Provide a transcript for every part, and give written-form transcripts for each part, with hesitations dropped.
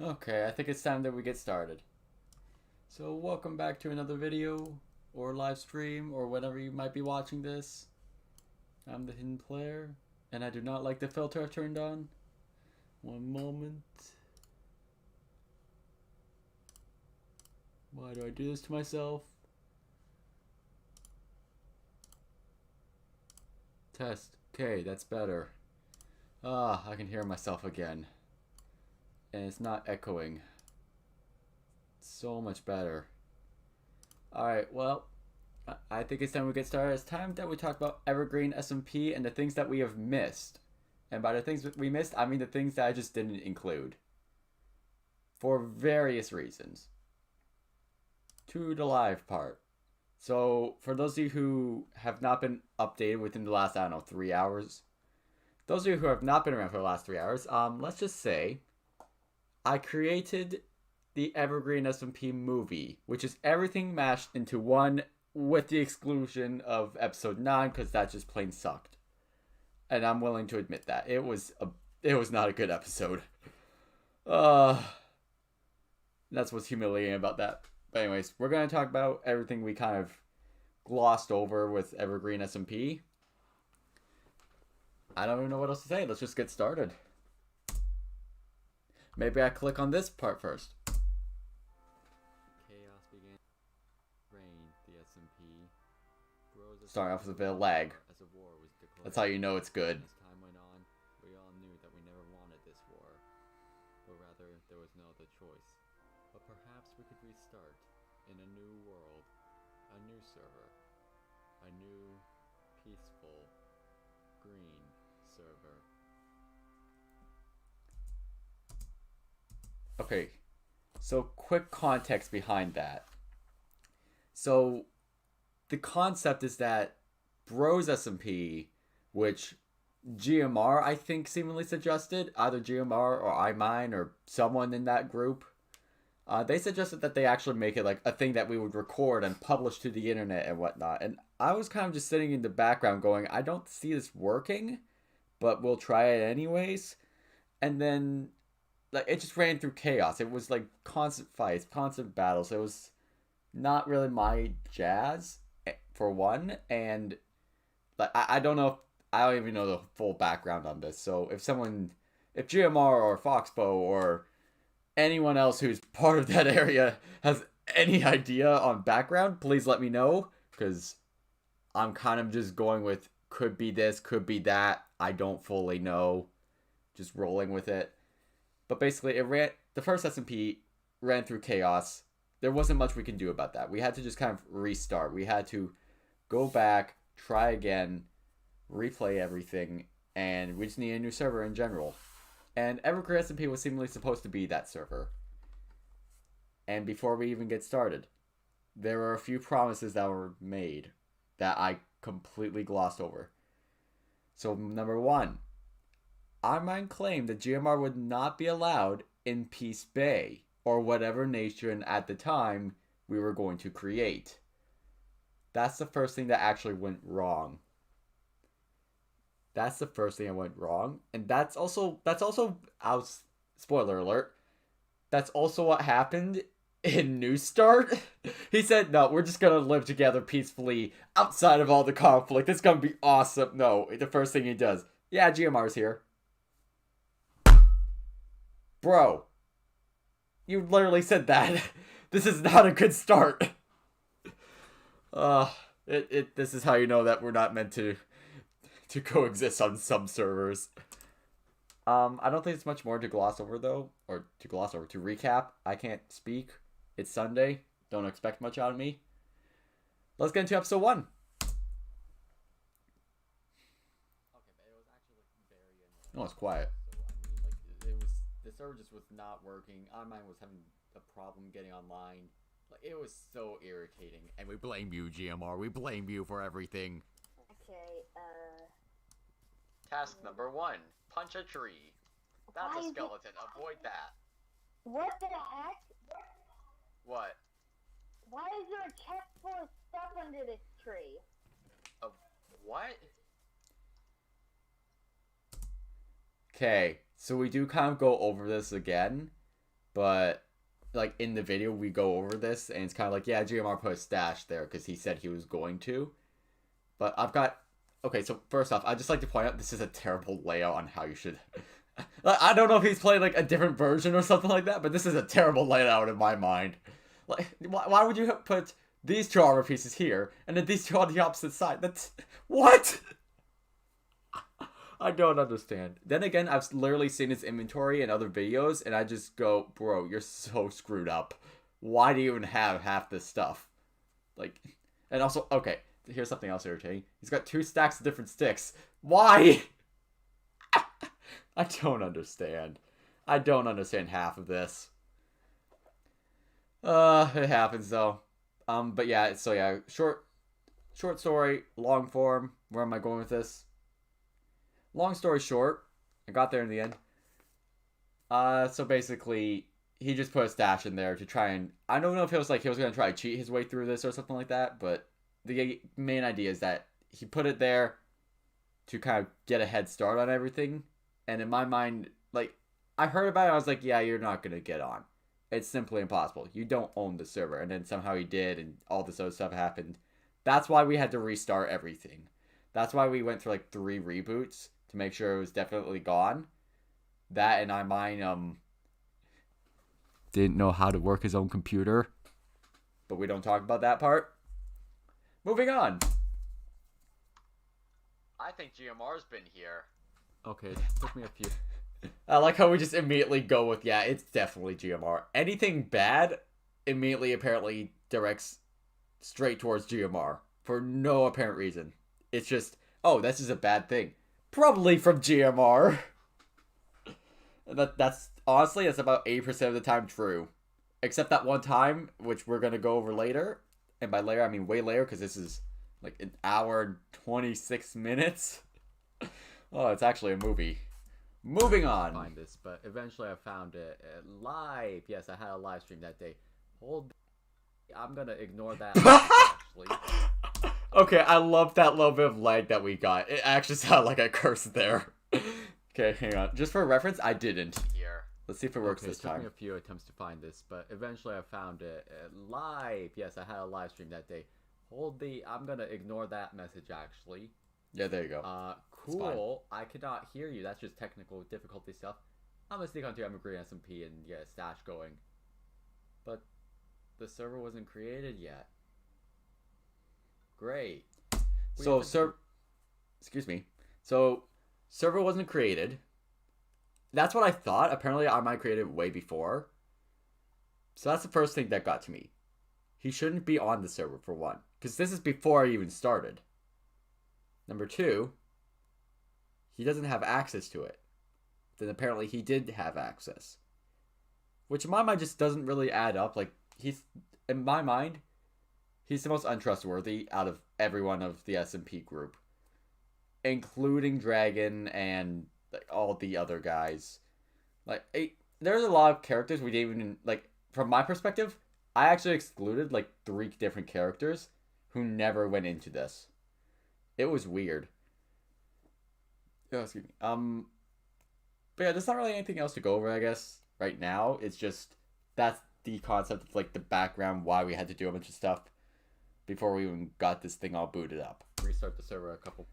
Okay, I think it's time that we get started. So welcome back to another video or live stream or whenever you might be watching this. I'm the Hidden Player and I do not like the filter I've turned on. One moment. Why do I do this to myself? Test. Okay, that's better. Ah, I can hear myself again. And it's not echoing. So much better. Alright, well, I think it's time we get started. It's time that we talk about EverGreen SMP and the things that we have missed. And by the things that we missed, I mean the things that I just didn't include. For various reasons. To the live part. So, for those of you who have not been updated within the last, I don't know, 3 hours. Those of you who have not been around for the last 3 hours, let's just say I created the EverGreen SMP movie, which is everything mashed into one with the exclusion of episode 9 because that just plain sucked. And I'm willing to admit that. It was not a good episode. That's what's humiliating about that. But anyways, we're going to talk about everything we kind of glossed over with EverGreen SMP. I don't even know what else to say. Let's just get started. Maybe I click on this part first. Chaos began. Rain, the SMP. Starting off with a bit of lag. As a war was declared. That's how you know it's good. As time went on, we all knew that we never wanted this war. Or rather, there was no other choice. But perhaps we could restart in a new world, a new server, a new, peaceful, green server. Okay, so quick context behind that. So, the concept is that Bros SMP, which GMR I think seemingly suggested, either GMR or iMine or someone in that group, they suggested that they actually make it like a thing that we would record and publish to the internet and whatnot. And I was kind of just sitting in the background going, I don't see this working, but we'll try it anyways. And then like it just ran through chaos. It was like constant fights, constant battles. It was not really my jazz for one. And like I don't know if I don't even know the full background on this. So if GMR or Foxbow or anyone else who's part of that area has any idea on background, please let me know, because I'm kind of just going with could be this, could be that. I don't fully know. Just rolling with it. But basically, the first SMP ran through chaos. There wasn't much we can do about that. We had to just kind of restart. We had to go back, try again, replay everything, and we just need a new server in general. And EverGreen SMP was seemingly supposed to be that server. And before we even get started, there were a few promises that were made that I completely glossed over. So, number one, iMine claimed that GMR would not be allowed in Peace Bay, or whatever nation at the time we were going to create. That's the first thing that actually went wrong. That's the first thing that went wrong. And that's also spoiler alert, that's also what happened in New Start. He said, no, we're just gonna live together peacefully outside of all the conflict. It's gonna be awesome. No, the first thing he does, yeah, GMR's here. Bro, you literally said that. This is not a good start. This is how you know that we're not meant to coexist on some servers. I don't think it's much more to gloss over though, or to recap. I can't speak. It's Sunday. Don't expect much out of me. Let's get into episode 1. Okay, but it was actually very annoying. No, it's quiet. So I mean, like the server just was not working. iMine was having a problem getting online. Like it was so irritating. And we blame you, GMR. We blame you for everything. Okay, Task number 1. Punch a tree. That's a skeleton. Avoid that. what the heck? What? Why is there a chest full of stuff under this tree? What? Okay, so we do kind of go over this again. but like in the video we go over this, and it's kind of like, yeah, GMR put a stash there because he said he was going to. But I've got... Okay, so first off, I'd just like to point out this is a terrible layout on how you should... I don't know if he's playing like a different version or something like that, but this is a terrible layout in my mind. Like, why would you put these two armor pieces here and then these two on the opposite side? That's... What? I don't understand. Then again, I've literally seen his inventory in other videos, and I just go, bro, you're so screwed up. Why do you even have half this stuff? Like, and also, okay, here's something else irritating. He's got 2 stacks of different sticks. Why? I don't understand. I don't understand half of this. It happens though. But yeah, so yeah, short story, long form. Where am I going with this? Long story short, I got there in the end. So basically, he just put a stash in there to try and... I don't know if it was like he was going to try to cheat his way through this or something like that, but the main idea is that he put it there to kind of get a head start on everything. And in my mind, like, I heard about it, I was like, yeah, you're not going to get on. It's simply impossible. You don't own the server. And then somehow he did, and all this other stuff happened. That's why we had to restart everything. That's why we went through like 3 reboots to make sure it was definitely gone. That and mine didn't know how to work his own computer. But we don't talk about that part. Moving on. I think GMR's been here. Okay, it took me a few. I like how we just immediately go with, yeah, it's definitely GMR. Anything bad immediately apparently directs straight towards GMR for no apparent reason. It's just, oh, this is a bad thing. Probably from GMR. That's honestly, that's about 80% of the time true. Except that one time, which we're going to go over later. And by later, I mean way later, because this is like an hour and 26 minutes. Oh, it's actually a movie. Moving on. Find this, but eventually I found it live. Yes, I had a live stream that day. I'm gonna ignore that. Actually. Okay, I love that little bit of lag that we got. It actually sounded like I cursed there. Okay, hang on. Just for reference, I didn't. Here. Let's see if it works this time. It took me a few attempts to find this, but eventually I found it live. Yes, I had a live stream that day. I'm gonna ignore that message actually. Yeah, there you go. Cool. I cannot hear you. That's just technical difficulty stuff. I'm gonna sneak onto EverGreen SMP and get a stash going. But the server wasn't created yet. Great. Excuse me. So, server wasn't created. That's what I thought. Apparently, I might create it way before. So that's the first thing that got to me. He shouldn't be on the server, for one. Because this is before I even started. Number 2, he doesn't have access to it. Then apparently he did have access. Which in my mind just doesn't really add up. Like, in my mind, he's the most untrustworthy out of everyone of the SMP group. Including Dragon and like, all the other guys. Like, there's a lot of characters we didn't even, like, from my perspective, I actually excluded like 3 different characters who never went into this. It was weird. Oh, excuse me. But yeah, there's not really anything else to go over, I guess, right now. It's just, that's the concept of, like, the background, why we had to do a bunch of stuff before we even got this thing all booted up. Restart the server a couple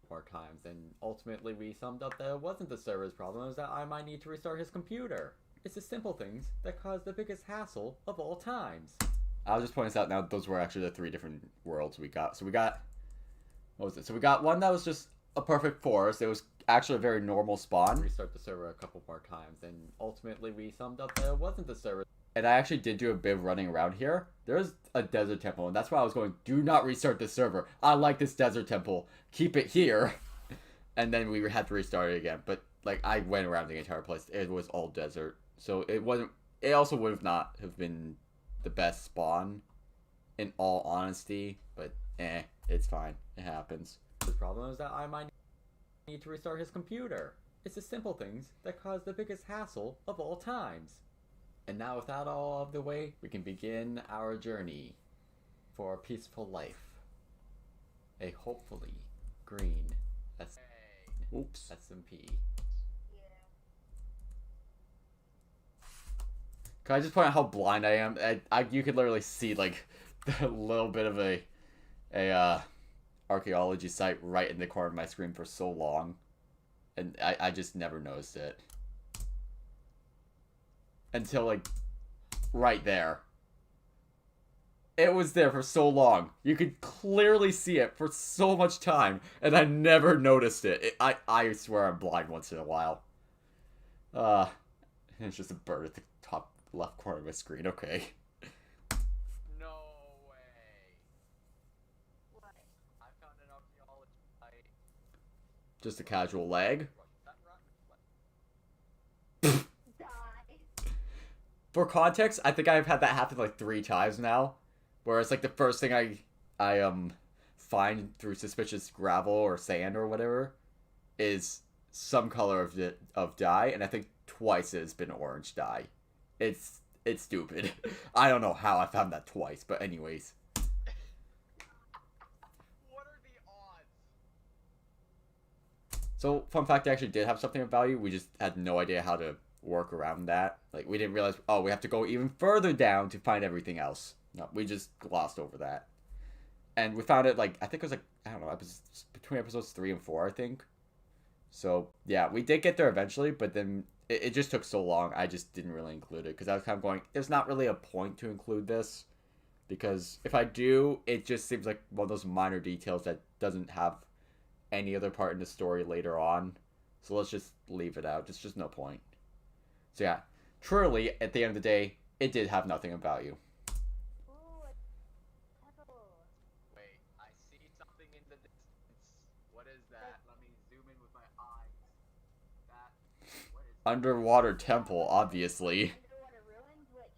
more times, and ultimately we summed up that it wasn't the server's problem, it was that I might need to restart his computer. It's the simple things that cause the biggest hassle of all times. I'll just point this out now, those were actually the 3 different worlds we got. So we got... What was it? So we got one that was just a perfect forest. It was actually a very normal spawn. Restart the server a couple more times, and ultimately we summed up that it wasn't the server. And I actually did do a bit of running around here. There's a desert temple, and that's why I was going, do not restart the server. I like this desert temple. Keep it here. And then we had to restart it again. But, like, I went around the entire place. It was all desert. So it wasn't... It also would have not have been the best spawn, in all honesty. But, it's fine. It happens. The problem is that I might need to restart his computer. It's the simple things that cause the biggest hassle of all times. And now with that all out of the way, we can begin our journey for a peaceful life. A hopefully green SMP. Can I just point out how blind I am? You could literally see like a little bit of a archaeology site right in the corner of my screen for so long, and I just never noticed it until like right there. It was there for so long. You could clearly see it for so much time, and I never noticed it. I swear I'm blind once in a while. Uh, it's just a bird at the top left corner of my screen. Okay. No way. What? I found an archaeology site. Just a casual lag. Die. For context, I think I've had that happen like 3 times now. Where it's like the first thing I find through suspicious gravel or sand or whatever is some color of dye, and I think twice it has been orange dye. It's stupid. I don't know how I found that twice, but anyways. What are the odds? So, fun fact, I actually did have something of value. We just had no idea how to work around that. Like, we didn't realize, oh, we have to go even further down to find everything else. No, we just glossed over that. And we found it, like, I think it was, like, I don't know, between episodes 3 and 4, I think. So, yeah, we did get there eventually, but then it just took so long, I just didn't really include it. Because I was kind of going, there's not really a point to include this. Because if I do, it just seems like one of those minor details that doesn't have any other part in the story later on. So let's just leave it out. There's just no point. So, yeah, truly, at the end of the day, it did have nothing of value. Wait, I see something in the distance. What is that? Let me zoom in with my eyes. What is that? Underwater temple, obviously. Underwater ruins, which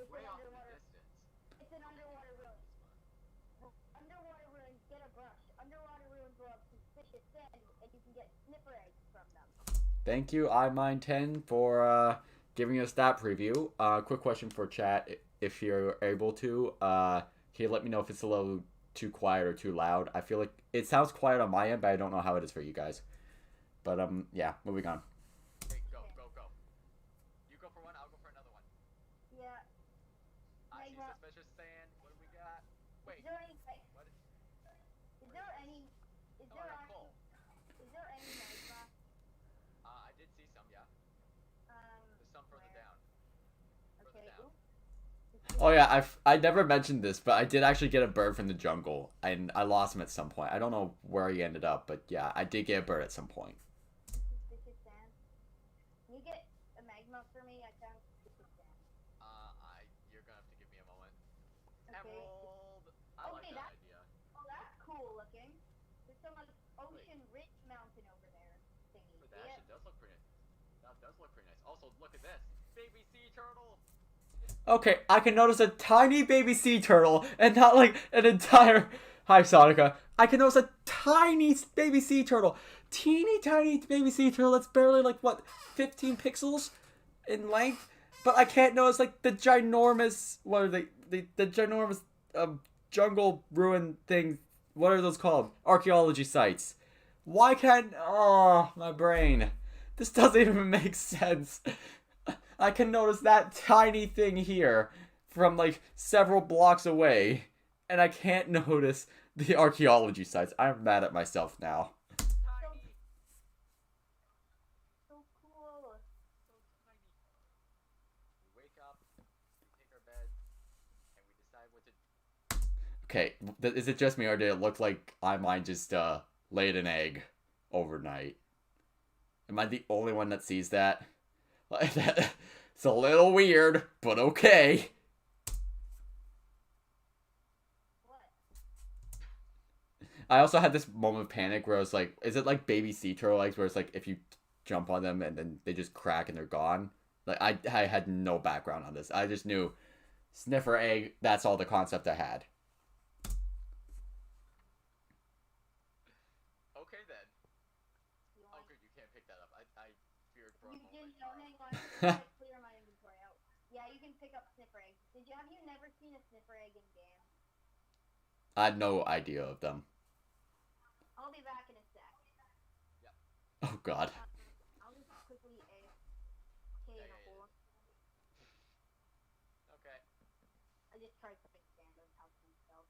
it's Way an off in the underwater. distance. It's an underwater ruin. Underwater ruins get a brush. Underwater ruins will have suspicious sand, and you can get sniffer eggs from them. Thank you, iMine10, for giving us that preview. Quick question for chat, if you're able to. Can you let me know if it's a little too quiet or too loud? I feel like it sounds quiet on my end, but I don't know how it is for you guys. But yeah, moving on. Hey, go. You go for one, I'll go for another one. Yeah. I see suspicious sand. What do we got? Wait. Is there any? What? Is there any? Is Oh, there I got any? coal. Is there any magma? I did see some, yeah. There's some further where? down. Okay. Down. Ooh. Oh yeah, I never mentioned this, but I did actually get a bird from the jungle, and I lost him at some point. I don't know where he ended up, but yeah, I did get a bird at some point. Suspicious sand. Can you get a magma for me? I found suspicious sand. You're gonna have to give me a moment. Okay. Emerald. I like Okay, that that's idea. oh, that's cool looking. There's some like ocean ridge mountain over there. Thingy. But that actually does look pretty. That does look pretty nice. Also, look at this, baby sea turtle. Okay, I can notice a tiny baby sea turtle, and not like an entire. Hi, Sonica. I can notice a tiny baby sea turtle, teeny tiny baby sea turtle that's barely like what, 15 pixels in length. But I can't notice like the ginormous. What are they? The ginormous jungle ruin things. What are those called? Archaeology sites. Why can't? Oh, my brain. This doesn't even make sense. I can notice that tiny thing here from like several blocks away, and I can't notice the archaeology sites. I'm mad at myself now. Tiny. So cool. So tiny. We wake up, take our bed, and we decide what to. Okay, is it just me, or did it look like I might just laid an egg overnight? Am I the only one that sees that? It's a little weird, but okay. What? I also had this moment of panic where I was like, is it like baby sea turtle eggs where it's like if you jump on them and then they just crack and they're gone? Like I had no background on this. I just knew sniffer egg, that's all the concept I had. Okay then. Oh good, you can't pick that up. I feared for a moment. You didn't know, hang on. I clear my inventory out. Yeah, you can pick up sniffer eggs. Have you never seen a sniffer egg in game? I had no idea of them. I'll be back in a sec. Yep. Oh god. I'll just quickly AFK in a hole. try to understand or help myself.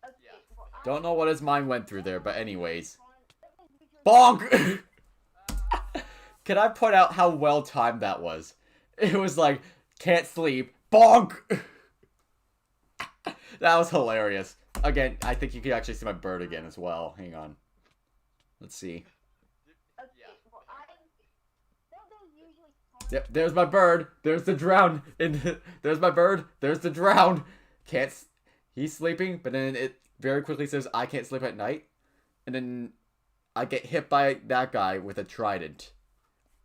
Okay, well, Don't know what his mind went through there, but anyways. Bonk! Bonk! Can I point out how well timed that was? It was like, can't sleep. Bonk! That was hilarious. Again, I think you can actually see my bird again as well. Hang on. Let's see. Yep, there's my bird. There's the drown. There's my bird. There's the drown. He's sleeping, but then it very quickly says, I can't sleep at night. And then I get hit by that guy with a trident.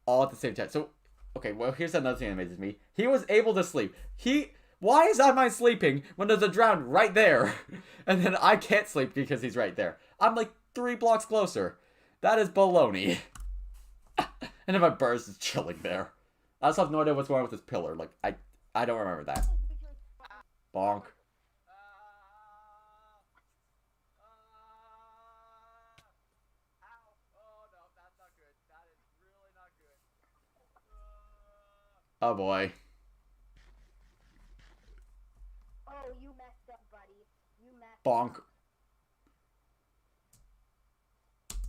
All at the same time. So, okay, well, here's another thing that amazes me. He was able to sleep. Why is I mine sleeping when there's a drown right there? And then I can't sleep because he's right there. I'm like 3 blocks closer. That is baloney. And then my bird's just chilling there. I also have no idea what's going on with this pillar. Like, I don't remember that. Bonk. Oh boy. Oh, you messed up, buddy. You messed Bonk.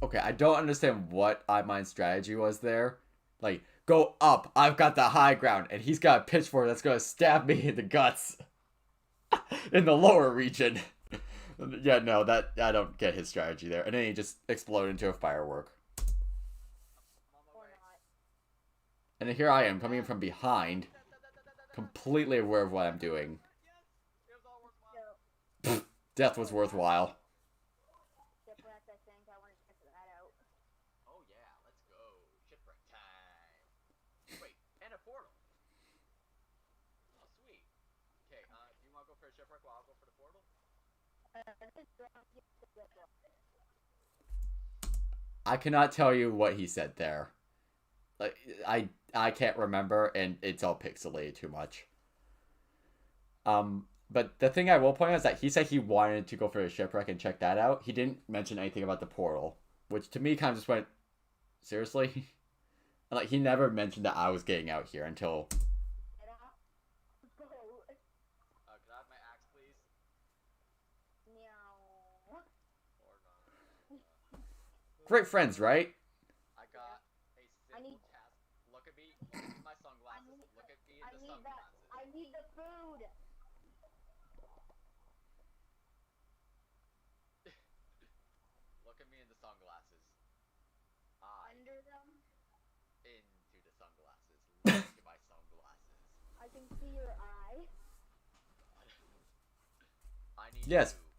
Okay, I don't understand what iMine's strategy was there. Like, go up. I've got the high ground. And he's got a pitchfork that's going to stab me in the guts. In the lower region. Yeah, no, I don't get his strategy there. And then he just exploded into a firework. And then here I am, coming in from behind. Completely aware of what I'm doing. Pfft, death was worthwhile. Shipwreck, I think. I want to check that out. Oh yeah, let's go. Shipwreck time. Wait, and a portal. Oh, sweet. Okay, do you want to go for a shipwreck while I'll go for the portal? I cannot tell you what he said there. Like, I can't remember, and it's all pixelated too much. But the thing I will point out is that he said he wanted to go for a shipwreck and check that out. He didn't mention anything about the portal, which to me kind of just went, seriously? And like, he never mentioned that I was getting out here until... Can I have my axe, please? No. Great friends, right? I got a simple task. Look at me. My sunglasses. Look at me in the sunglasses. I need the food. Look at me in the sunglasses. Under them? Into the sunglasses. Look at my sunglasses. I can see your eye. I need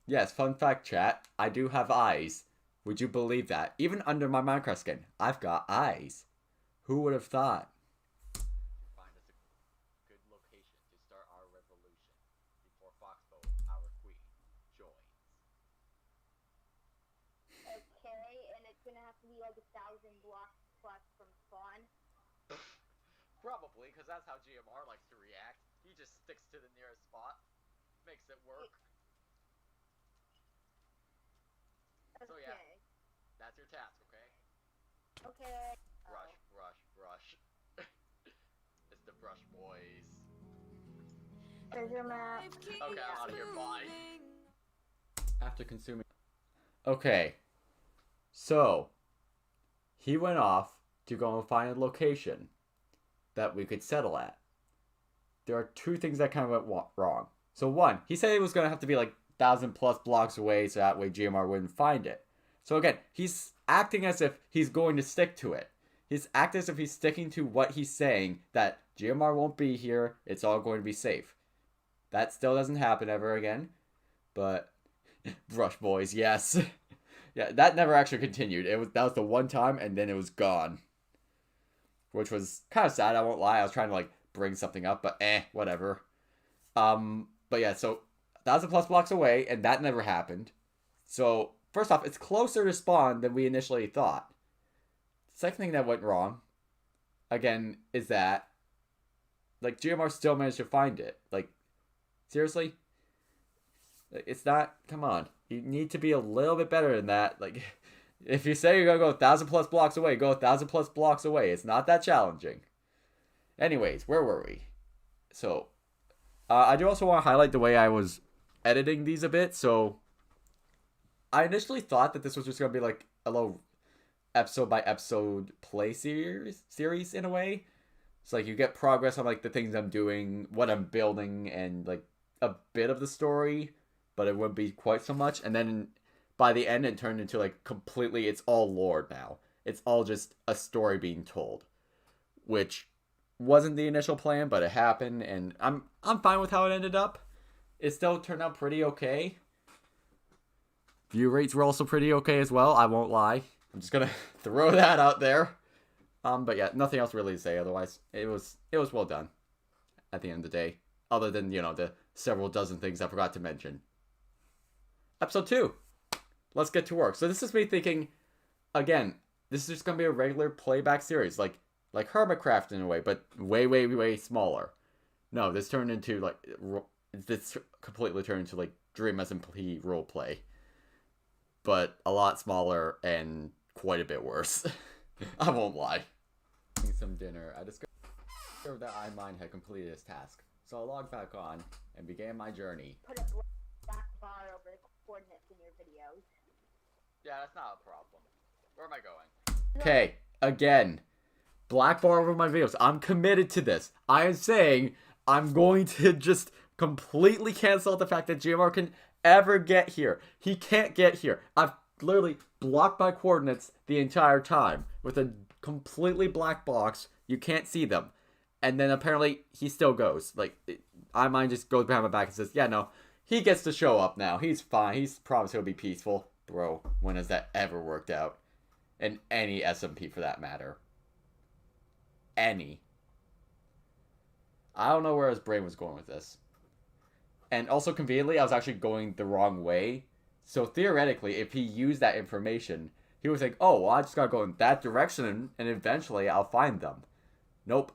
yes, fun fact, chat. I do have eyes. Would you believe that? Even under my Minecraft skin, I've got eyes. Who would have thought? Find us a good location to start our revolution before Foxbow, our queen, joins. Okay, and it's gonna have to be like 1,000 blocks plus from spawn. Probably, because that's how GMR likes to react. He just sticks to the nearest spot, makes it work. Okay. So yeah, that's your task, okay? Okay. Brush, brush, brush. It's the brush boys. There's your map. Okay, I'm out of here, bye. After consuming... Okay. So, he went off to go and find a location that we could settle at. There are 2 things that kind of went wrong. So 1, he said it was going to have to be like 1,000 plus blocks away so that way GMR wouldn't find it. So again, he's acting as if he's going to stick to it. He's acting as if he's sticking to what he's saying, that GMR won't be here, it's all going to be safe. That still doesn't happen ever again. But, brush boys, yes. Yeah, that never actually continued. That was the one time, and then it was gone. Which was kind of sad, I won't lie. I was trying to like bring something up, but whatever. But yeah, so 1,000 plus blocks away, and that never happened. So, first off, it's closer to spawn than we initially thought. Second thing that went wrong, again, is that, like, GMR still managed to find it. Like, seriously? It's not, come on. You need to be a little bit better than that. Like, if you say you're going to go 1,000 plus blocks away, go 1,000 plus blocks away. It's not that challenging. Anyways, where were we? So, I do also want to highlight the way I was editing these a bit. So, I initially thought that this was just going to be like a little episode by episode play series in a way. It's like you get progress on like the things I'm doing, what I'm building, and like a bit of the story, but it wouldn't be quite so much. And then by the end, it turned into like completely, it's all lore now. It's all just a story being told, which wasn't the initial plan, but it happened, and I'm fine with how it ended up. It still turned out pretty okay. View rates were also pretty okay as well. I won't lie. I'm just gonna throw that out there. But yeah, nothing else really to say. Otherwise, it was well done. At the end of the day, other than the several dozen things I forgot to mention. Episode 2. Let's get to work. So this is me thinking, again, this is just gonna be a regular playback series, like Hermitcraft in a way, but way, way, way smaller. No, this turned into this completely turned into like Dream SMP roleplay, but a lot smaller and quite a bit worse. I won't lie. Eating some dinner, I discovered that iMine had completed its task, so I logged back on and began my journey. Put a black bar over the coordinates in your videos. Yeah, that's not a problem. Where am I going? Okay, again, black bar over my videos. I'm committed to this. I am saying I'm going to just completely cancel out the fact that GMR can ever get here. He can't get here. I've literally blocked my coordinates the entire time with a completely black box. You can't see them. And then apparently he still goes. Like, iMine just goes behind my back and says, yeah, no, he gets to show up now. He's fine. He's promised he'll be peaceful. Bro, when has that ever worked out? In any SMP for that matter. Any. I don't know where his brain was going with this. And also conveniently, I was actually going the wrong way. So theoretically, if he used that information, he was like, oh, well, I just gotta go in that direction and eventually I'll find them. Nope.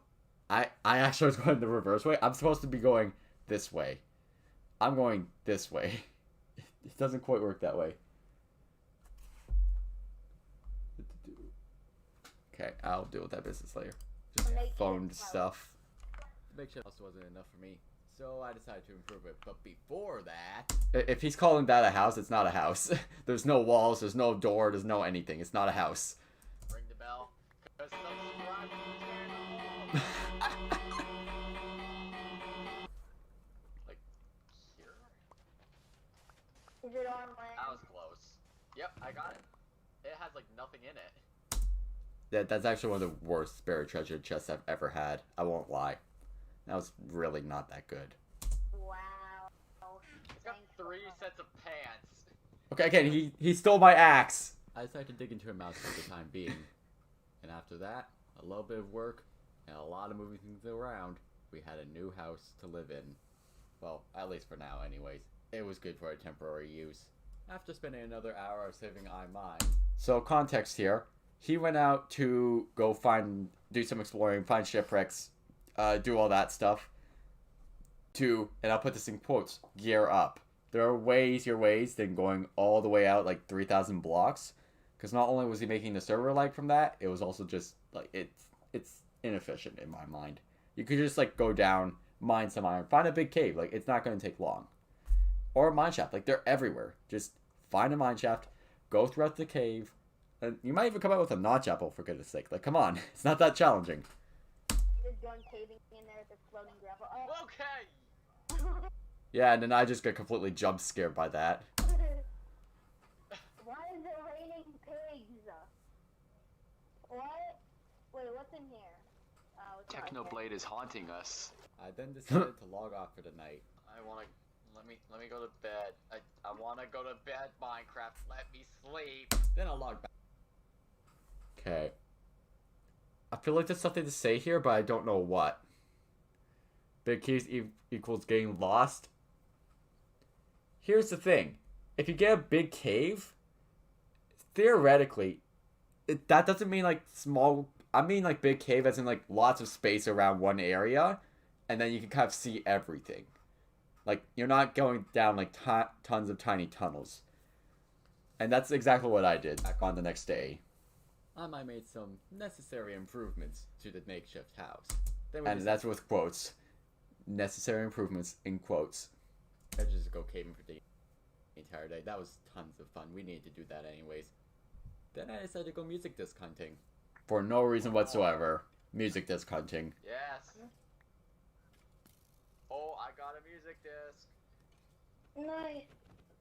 I actually was going the reverse way. I'm supposed to be going this way. I'm going this way. It doesn't quite work that way. Okay, I'll deal with that business later. Just phone stuff. The makeshift house wasn't enough for me, so I decided to improve it. But before that, if he's calling that a house, it's not a house. There's no walls, there's no door, there's no anything. It's not a house. Ring the bell. Like here? Is it on land? That was close. Yep, I got it. It has like nothing in it. That's actually one of the worst buried treasure chests I've ever had. I won't lie. That was really not that good. Wow. It's got 3 sets of pants. Okay, again, he stole my axe. I decided to dig into a mouse for the time being. And after that, a little bit of work and a lot of moving things around, we had a new house to live in. Well, at least for now anyways. It was good for a temporary use. After spending another hour saving iMine. So context here. He went out to go do some exploring, find shipwrecks, do all that stuff. To, and I'll put this in quotes, gear up. There are way easier ways than going all the way out like 3,000 blocks. Because not only was he making the server lag from that, it was also just, like, it's inefficient in my mind. You could just, like, go down, mine some iron, find a big cave. Like, it's not going to take long. Or a mine shaft. Like, they're everywhere. Just find a mine shaft, go throughout the cave, and you might even come out with a notch apple, for goodness sake. Like, come on. It's not that challenging. Just going caving in there with the floating gravel. Oh. Okay! Yeah, and then I just got completely jump scared by that. Why is it raining pigs? What? Wait, what's in here? Technoblade is haunting us. I then decided to log off for the night. I wanna let me go to bed. I wanna go to bed, Minecraft. Let me sleep. Then I'll log back. Okay. I feel like there's something to say here, but I don't know what. Big keys equals getting lost. Here's the thing. If you get a big cave, theoretically, that doesn't mean like small. I mean like big cave as in like lots of space around one area, and then you can kind of see everything. Like, you're not going down like tons of tiny tunnels. And that's exactly what I did back on the next day. I made some necessary improvements to the makeshift house. And that's with quotes. necessary improvements in quotes. I just go caving for the entire day. That was tons of fun. We needed to do that anyways. Then I decided to go music disc hunting. For no reason whatsoever. Music disc hunting. Yes. Oh, I got a music disc. Nice.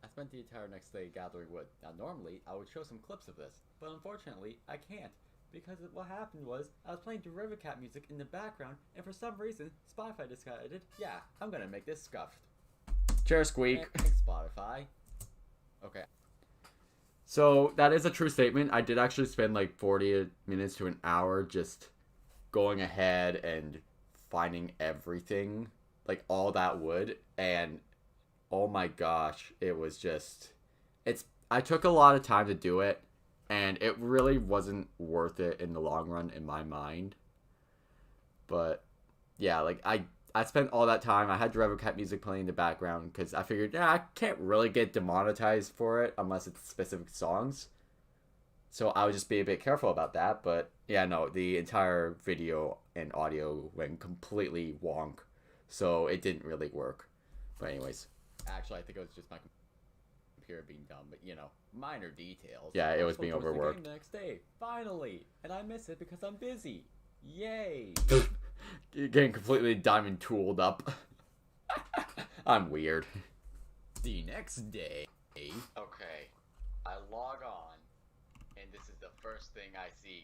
I spent the entire next day gathering wood. Now normally I would show some clips of this, but unfortunately I can't. Because what happened was, I was playing Derivative Cat music in the background, and for some reason, Spotify decided, yeah, I'm gonna make this scuffed. Chair squeak. Thanks, Spotify. Okay. So, that is a true statement. I did actually spend like 40 minutes to an hour just going ahead and finding everything. Like, all that wood. And, oh my gosh, it was just... I took a lot of time to do it. And it really wasn't worth it in the long run in my mind. But, yeah, like, I spent all that time. I had Rebel Cat music playing in the background because I figured, yeah, I can't really get demonetized for it unless it's specific songs. So I would just be a bit careful about that. But, yeah, no, the entire video and audio went completely wonk. So it didn't really work. But anyways, actually, I think it was just my computer being dumb, but you know, minor details. Yeah, it was being overworked. The next day, finally, and I miss it because I'm busy. Yay! Getting completely diamond tooled up. I'm weird. The next day. Okay, I log on, and this is the first thing I see.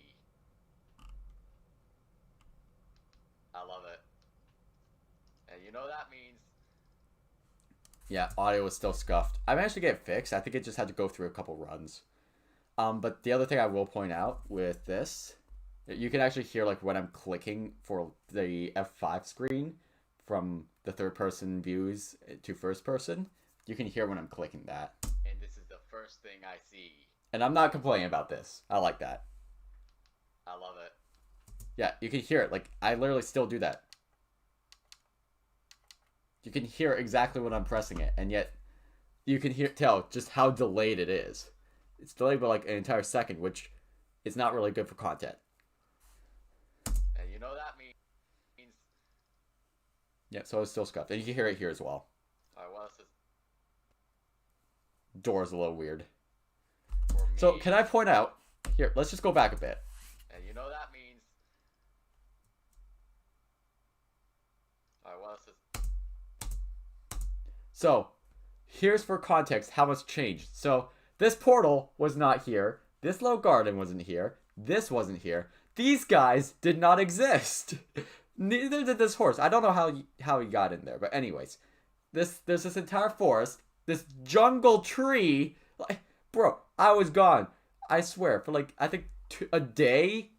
I love it. And you know that means... Yeah, audio was still scuffed. I managed to get it fixed. I think it just had to go through a couple runs. But the other thing I will point out with this, you can actually hear like when I'm clicking for the F5 screen from the third person views to first person. You can hear when I'm clicking that. And this is the first thing I see. And I'm not complaining about this. I like that. I love it. Yeah, you can hear it. Like, I literally still do that. You can hear exactly when I'm pressing it, and yet you can tell just how delayed it is. It's delayed by like an entire second, which is not really good for content. And you know that means... Yeah, so it's still scuffed. And you can hear it here as well. Alright, what else is... Door's a little weird. For me... So, can I point out... Here, let's just go back a bit. And you know that means... Alright, what else is... So, here's for context how much changed. So, this portal was not here. This little garden wasn't here. This wasn't here. These guys did not exist. Neither did this horse. I don't know how he got in there. But anyways, there's this entire forest. This jungle tree. Like, bro, I was gone. I swear. For like, I think a day.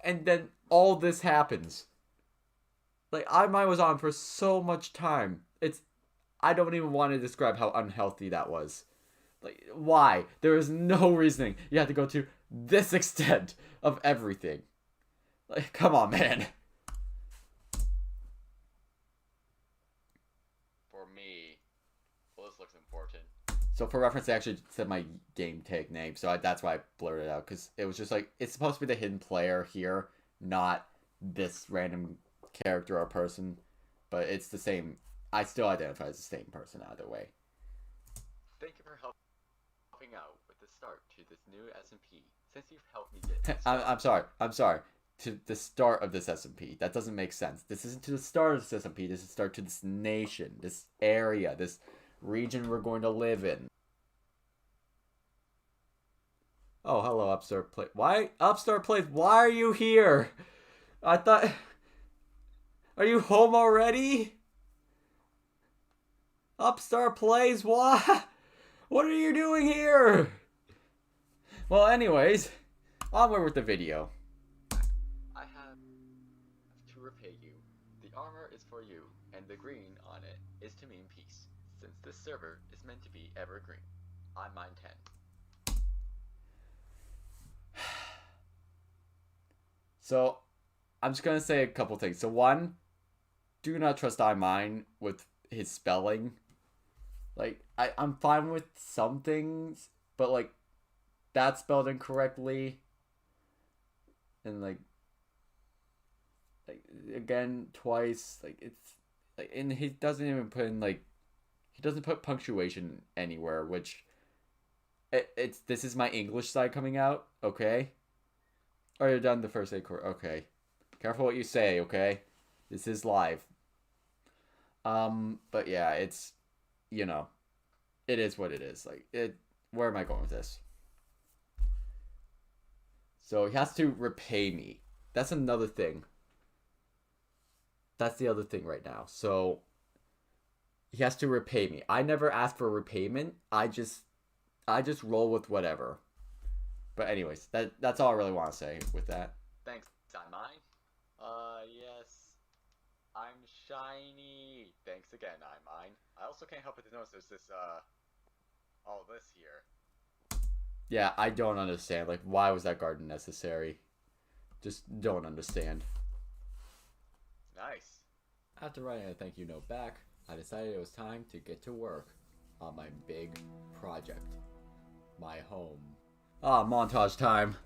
And then all this happens. Like, I was on for so much time. I don't even want to describe how unhealthy that was. Like, why? There is no reasoning. You have to go to this extent of everything. Like, come on, man. For me... Well, this looks important. So for reference, I actually said my game tag name, so that's why I blurred it out. Because it was just like, it's supposed to be the hidden player here, not this random character or person. But it's the same... I still identify as the same person either way. Thank you for helping out with the start to this new SMP. Since you've helped me get this I'm sorry. To the start of this SMP. That doesn't make sense. This isn't to the start of this SMP. This is the start to this nation, this area, this region we're going to live in. Oh, hello, Upstart Place. Why? Upstart Place, why are you here? I thought... Are you home already? Upstart Plays, what? What are you doing here? Well, anyways, onward with the video. I have to repay you. The armor is for you, and the green on it is to mean peace, since this server is meant to be EverGreen. I'm mine 10. So, I'm just gonna say a couple things. So, one, do not trust iMine with his spelling. Like, I'm fine with some things, but, like, that's spelled incorrectly. And, like, again, twice. Like, And he doesn't even put in like he doesn't put punctuation anywhere, which it's this is my English side coming out, okay? Oh, you're done the first 8 okay. Careful what you say, okay? This is live. But yeah, it's you know, it is what it is. Like it where am I going with this? So he has to repay me. That's another thing. That's the other thing right now. So he has to repay me. I never asked for repayment. I just roll with whatever. But anyways, that's all I really want to say with that. Thanks, I'm mine. Yes. I'm shiny. Thanks again, I'm mine. I also can't help but to notice there's this, all this here. Yeah, I don't understand. Like, why was that garden necessary? Just don't understand. Nice. After writing a thank you note back, I decided it was time to get to work on my big project. My home. Ah, montage time.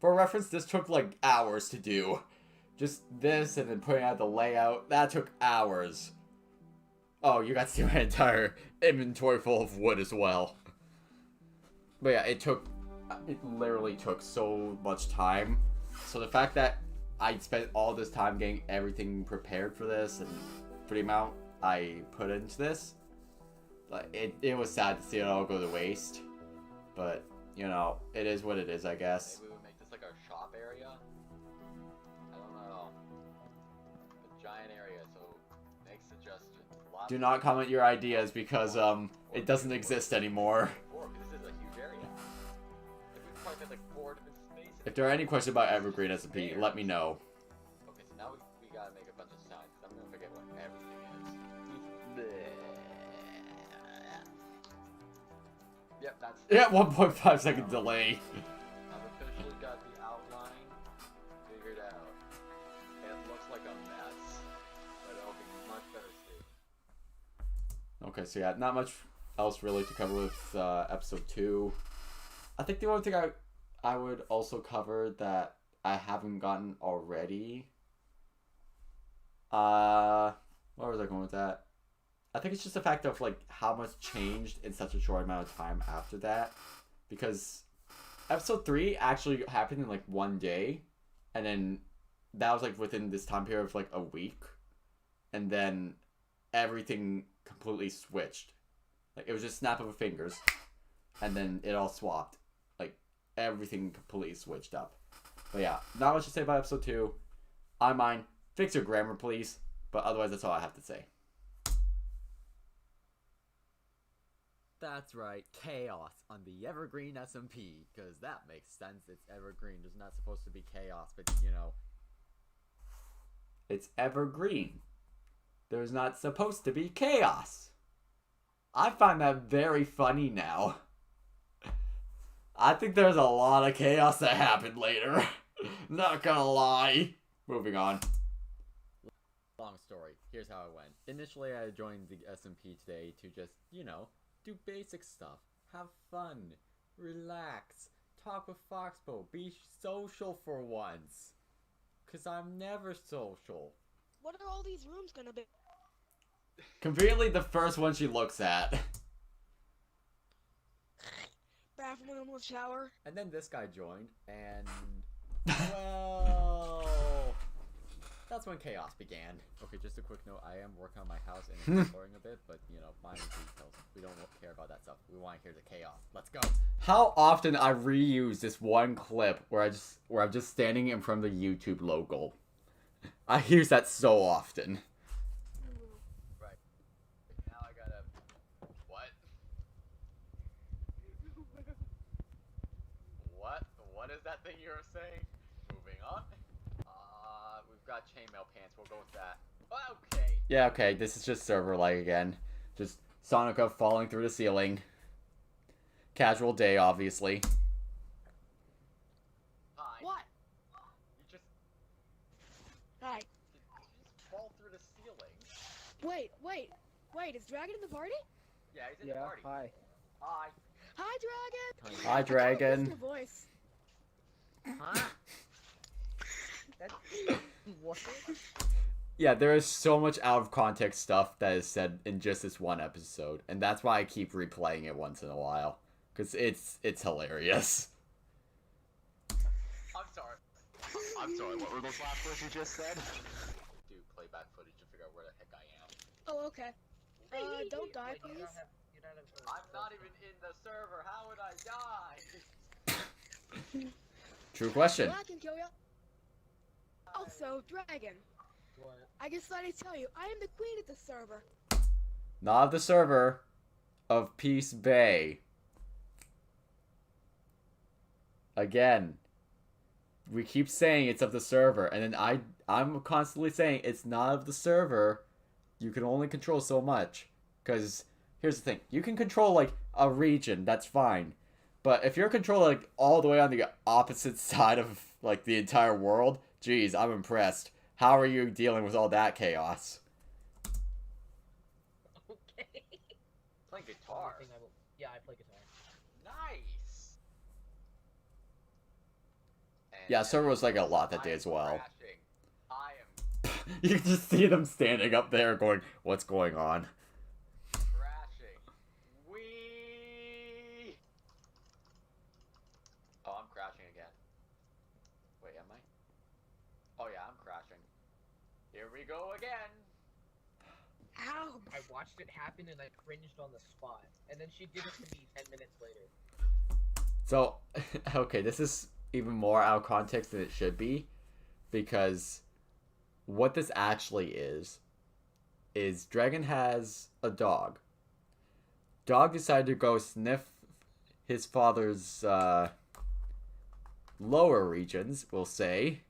For reference, this took like hours to do. Just this and then putting out the layout, that took hours. Oh, you got to see my entire inventory full of wood as well. But yeah, it literally took so much time. So the fact that I spent all this time getting everything prepared for this and for the amount I put into this, like it was sad to see it all go to waste. But, you know, it is what it is, I guess. Maybe we would make this like our shop area? I don't know. A giant area, so make suggestions. Do not comment your ideas because, it doesn't exist anymore. This is a huge area. Like, we probably had like 4 different spaces. If there are any questions about EverGreen SMP, let me know. Okay, so now we gotta make a bunch of signs. I'm gonna forget what everything is. Yep, that's... Yeah, 1.5 second delay. I've officially got the outline figured out. It looks like a mess, but it'll be much better soon. Okay, so yeah, not much else really to cover with episode 2. I think the only thing I would also cover that I haven't gotten already. Where was I going with that? I think it's just the fact of like how much changed in such a short amount of time after that, because episode 3 actually happened in like one day, and then that was like within this time period of like a week, and then everything completely switched. Like it was just snap of a fingers, and then it all swapped. Like everything completely switched up. But yeah, not much to say about episode 2. I mind. Fix your grammar, please. But otherwise, that's all I have to say. That's right, chaos on the EverGreen SMP, because that makes sense. It's EverGreen. There's not supposed to be chaos, but you know. It's EverGreen. There's not supposed to be chaos. I find that very funny now. I think there's a lot of chaos that happened later. Not gonna lie. Moving on. Long story. Here's how it went. Initially, I joined the SMP today to just, you know, do basic stuff, have fun, relax, talk with Foxpo, be social for once. Cause I'm never social. What are all these rooms gonna be? Conveniently, the first one she looks at. Bathroom with shower. And then this guy joined, and well, that's when chaos began. Okay, just a quick note, I am working on my house and exploring a bit, but you know, minor details. We don't care about that stuff. We want to hear the chaos. Let's go. How often I reuse this one clip where I'm just standing in front of the YouTube logo. I use that so often. Right. Now I gotta... What? What is that thing you were saying? Moving on. We've got chainmail pants. We'll go with that. Okay. Yeah, okay. This is just server lag again. Just Sonica falling through the ceiling. Casual day, obviously. Hi. What? You just... Hi. Did you just fall through the ceiling? Wait, is Dragon in the party? Yeah, he's in the party. Hi. Hi. Hi, Dragon! Hi, Dragon. I can't voice. Huh? What? Yeah, there is so much out of context stuff that is said in just this one episode, and that's why I keep replaying it once in a while, because it's hilarious. I'm sorry, what were those last words you just said? Do playback footage to figure out where the heck I am. Oh, okay. Don't die, Wait, please. I'm not even in the server, how would I die? True question. Well, I can kill ya. Also, Dragon, What? I decided to tell you, I am the queen of the server. Not of the server, of Peace Bay. Again, we keep saying it's of the server, and then I'm constantly saying it's not of the server. You can only control so much. Because here's the thing, you can control like a region, that's fine. But if you're controlling like all the way on the opposite side of like the entire world, geez, I'm impressed. How are you dealing with all that chaos? Okay. Playing guitar. Yeah, I play guitar. Nice! And Yeah, server was like a lot that I day am as well. crashing. I am You can just see them standing up there going, what's going on? crashing. Wee! Oh, I'm crashing again. Wait, am I? Oh yeah, I'm crashing. Here we go again. Ow. I watched it happen and I cringed on the spot. And then she did it to me 10 minutes later. So, okay, this is even more out of context than it should be, because what this actually is Dragon has a dog. Dog decided to go sniff his father's lower regions, we'll say,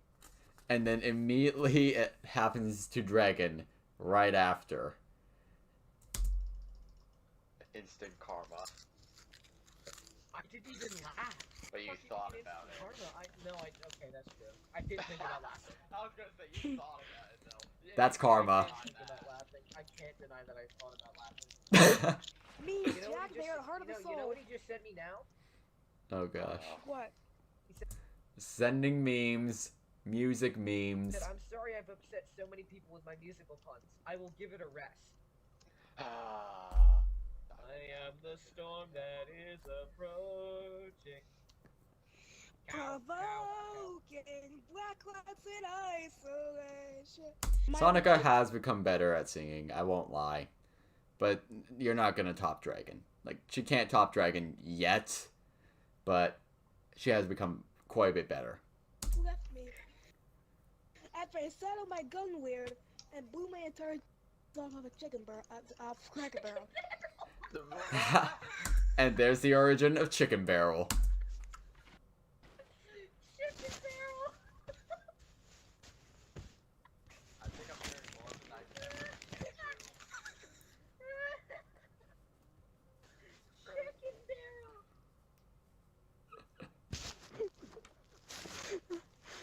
and then immediately it happens to Dragon right after. Instant karma. I didn't even laugh. But you Fucking thought instant about it. karma. Okay, that's true. I did think about laughing. I was gonna say you thought about it though. Yeah, That's you karma. I did can't think that. about laughing. I can't deny that I thought about laughing. Me, You know Jack, what he they are the just, heart of the you soul. know what he just sent me now? Oh gosh. What? Sending memes, music He memes. said, I'm sorry I've upset so many people with my musical puns. I will give it a rest. Ah. I am the storm that is approaching. Cow, cow, cow. Provoking black clouds in isolation. Sonica has become better at singing, I won't lie. But you're not gonna top Dragon. Like, she can't top Dragon yet, but she has become quite a bit better. Left me. After I sat on my gun weird and blew my entire off of a chicken barrel, Cracker Barrel. And there's the origin of Chicken Barrel. Chicken barrel! I think I'm hearing more than I said. Chicken barrel!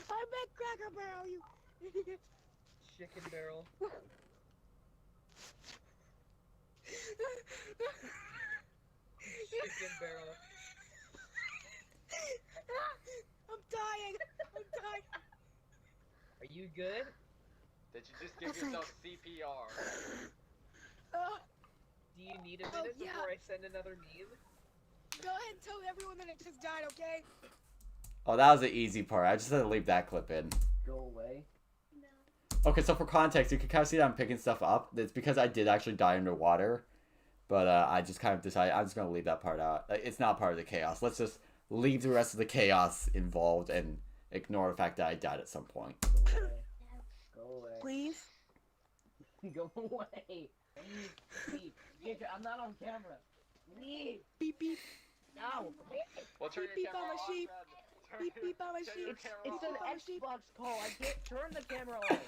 I meant Cracker Barrel, you idiot. Chicken barrel. Chicken barrel. I'm dying. I'm dying. Are you good? Did you just give Okay. yourself CPR? Do you need a minute yeah. before I send another meme? Go ahead and tell everyone that it just died, okay? Oh, that was the easy part. I just had to leave that clip in. Go away. Okay, so for context, you can kind of see that I'm picking stuff up. It's because I did actually die underwater. But I just kind of decided I'm just going to leave that part out. It's not part of the chaos. Let's just leave the rest of the chaos involved and ignore the fact that I died at some point. Go away. Go away. Please? Go away. Leave. Leave. I'm not on camera. Leave. Beep beep. No. Well, turn Beep, your beep, camera I'm a off, sheep. then. Turn Beep your- beep, I'm a turn sheep. your camera It's an off. Xbox call. I can't turn the camera on.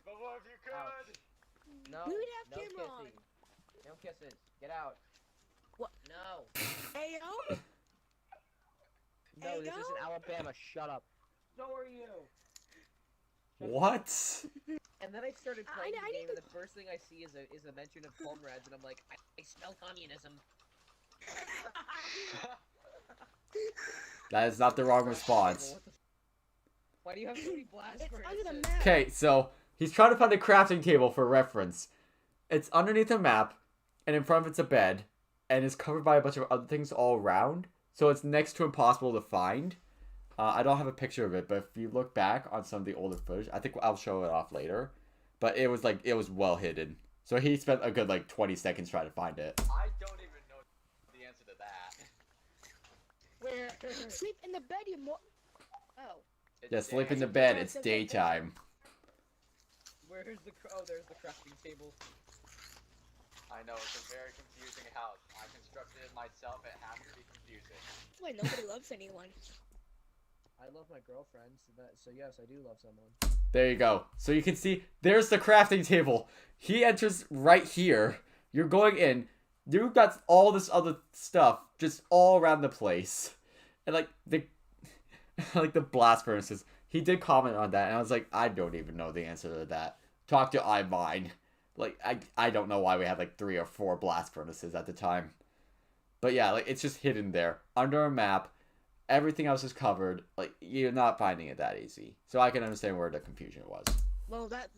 But what if you could? No. We would have No camera on. kissing. No kisses. Get out. What? No. Ayo? No, this Ayo? isn't Alabama. Shut up. So are you. What? And then I started playing I the need game, and to- the first thing I see is a mention of comrades, and I'm like, I smell communism. That is not the wrong response. Why do you have so many It's blast under the furnaces? map. Okay, so He's trying to find a crafting table for reference. It's underneath a map, and in front of it's a bed, and it's covered by a bunch of other things all around. So it's next to impossible to find. I don't have a picture of it, but if you look back on some of the older footage, I think I'll show it off later. But it was well hidden. So he spent a good 20 seconds trying to find it. I don't even know the answer to that. Where? Sleep in the bed, you Oh. Yeah, sleep in the bed. It's daytime. Where's the there's the crafting table. I know, it's a very confusing house. I constructed it myself, it has to be confusing. That's why nobody loves anyone. I love my girlfriend, so yes, I do love someone. There you go. So you can see, there's the crafting table. He enters right here. You're going in. You've got all this other stuff just all around the place. And the blast furnaces. He did comment on that, and I was like, I don't even know the answer to that. Talk to iMine. I don't know why we had 3 or 4 blast furnaces at the time. But yeah, it's just hidden there. Under a map. Everything else is covered. You're not finding it that easy. So I can understand where the confusion was. Well, that's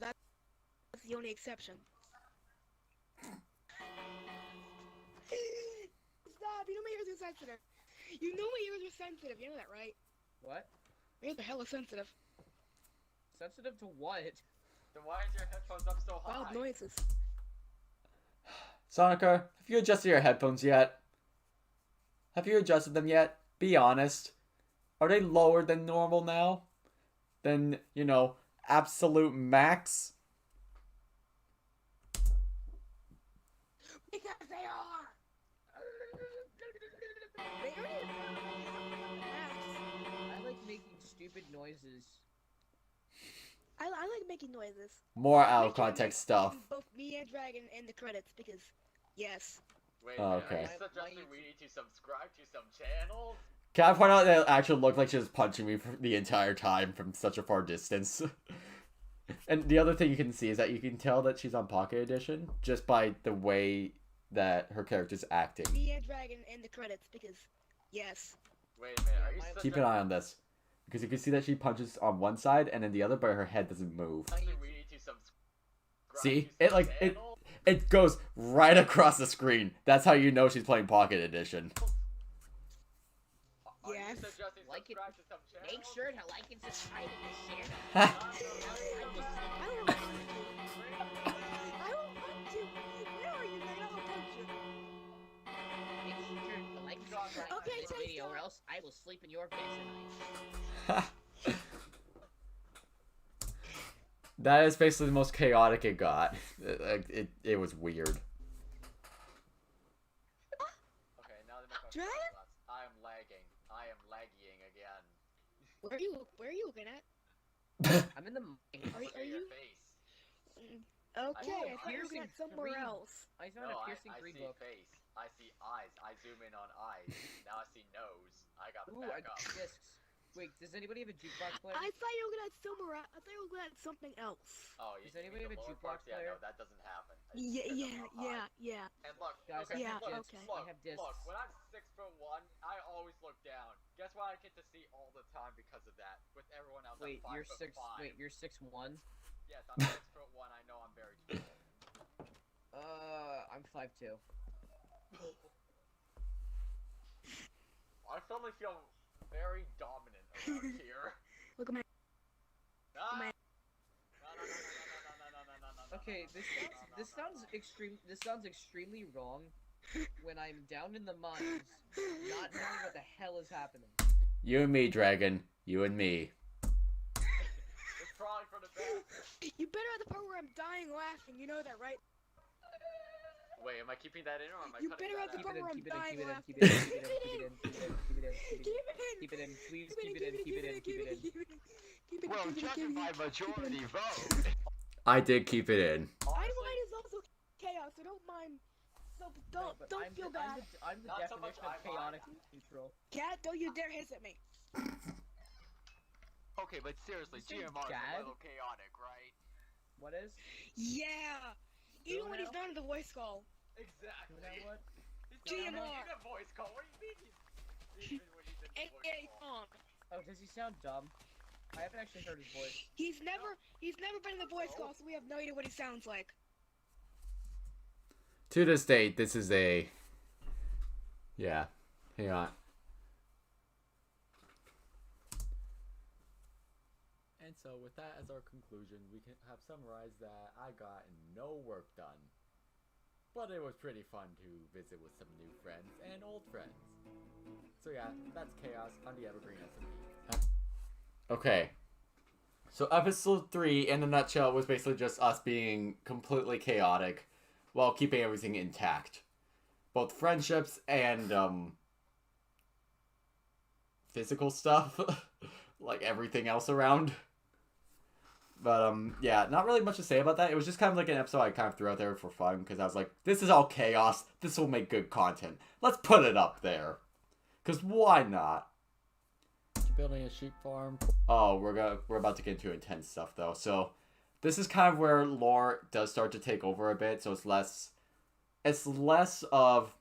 the only exception. Stop! You know my ears are sensitive. You know my ears are sensitive. You know that, right? What? My ears are hella sensitive. Sensitive to what? Then why is your headphones up so high? Loud noises. Sonica, have you adjusted your headphones yet? Have you adjusted them yet? Be honest. Are they lower than normal now? Than, absolute max? Because they are! They are I like making stupid noises. I like making noises. More out of Make sure I context make stuff. Both me and Dragon in the credits because, yes. Wait, Oh, are okay. you suggesting we need to subscribe to some channels? Can I point out that it actually looked like she was punching me for the entire time from such a far distance? And the other thing you can see is that you can tell that she's on Pocket Edition just by the way that her character's acting. Me and Dragon in the credits because, yes. Wait a minute, are you Keep an eye on this. Because you can see that she punches on one side and then the other, but her head doesn't move. suggesting we need to subscribe See? to It some it channels? it goes right across the screen. That's how you know she's playing Pocket Edition. Are you Yes. suggesting Like it- subscribe to some channels? Make sure to like and subscribe and share. I don't want to. I don't want to. Where are you, man? I'll punch you. Make sure to like and subscribe Okay, to this take video, or that. else I will sleep in your face tonight. That is basically the most chaotic it got. It was weird. Okay, now that my Dragon? I am lagging. I am lagging again. Where are you looking at? I'm in the. Are Look at your you? face. Okay, I I thought you were looking at somewhere piercing else. I found No, a I piercing see green book. face. I see eyes. I zoom in on eyes. Now I see nose. I gotta Ooh, back up. discs. Wait, does anybody have a jukebox player? I thought you were looking at somewhere. I thought you were looking at something else. Oh, you Does you anybody mean have a the lower jukebox parts? Yeah, player? no, that doesn't happen. Yeah. And look, Guys, okay, I have look, discs. look, I have discs. look. When I'm 6'1", I always look down. Guess what? I get to see all the time because of that. With everyone else, Wait, I'm you're 5'5". You're 6'1". Yes, I'm 6'1". I know I'm very tall. I'm 5'2". I suddenly feel very dominant around here. Look at my. Ah! My- No. Okay, this sounds extremely wrong. When I'm down in the mines, not knowing what the hell is happening. You and me, Dragon. You and me. It's probably for the best. You better at the part where I'm dying laughing. You know that, right? Wait, am I keeping that in or am I You cutting better that have the out? part where I'm Keep it in, dying keep it in, laughing. keep it in, keep it in, keep it in, keep it in, Keep it in. keep it in, please keep it in, keep it in, keep it in. Keep it Well, in. judging by majority vote. I did keep it in. Mine is also chaos, so don't mind. So don't But don't feel bad. I'm the Not so much definition of I chaotic mind. neutral. Cat, don't you dare hiss at me. Okay, but seriously, You say GMR is dad? a little chaotic, right? What is? Yeah. Even when he's now? not in the voice call. Exactly. You know what? He's not GMR. in a voice call. What do you mean? Even when he's in the voice AKA call. Tom. Oh, does he sound dumb? I haven't actually heard his voice. He's never been in the voice call, so we have no idea what he sounds like. To this date, this is a... Yeah. Hang on. And so with that as our conclusion, we can have summarized that I got no work done. But it was pretty fun to visit with some new friends and old friends. So yeah, that's Chaos on the EverGreen SMP. Okay. So episode 3, in a nutshell, was basically just us being completely chaotic while keeping everything intact. Both friendships and, physical stuff. Like everything else around. But, yeah, not really much to say about that. It was just kind of like an episode I kind of threw out there for fun, because I was like, this is all chaos. This will make good content. Let's put it up there. Because why not? Building a sheep farm. Oh, we're about to get into intense stuff, though. So, this is kind of where lore does start to take over a bit, so it's less of,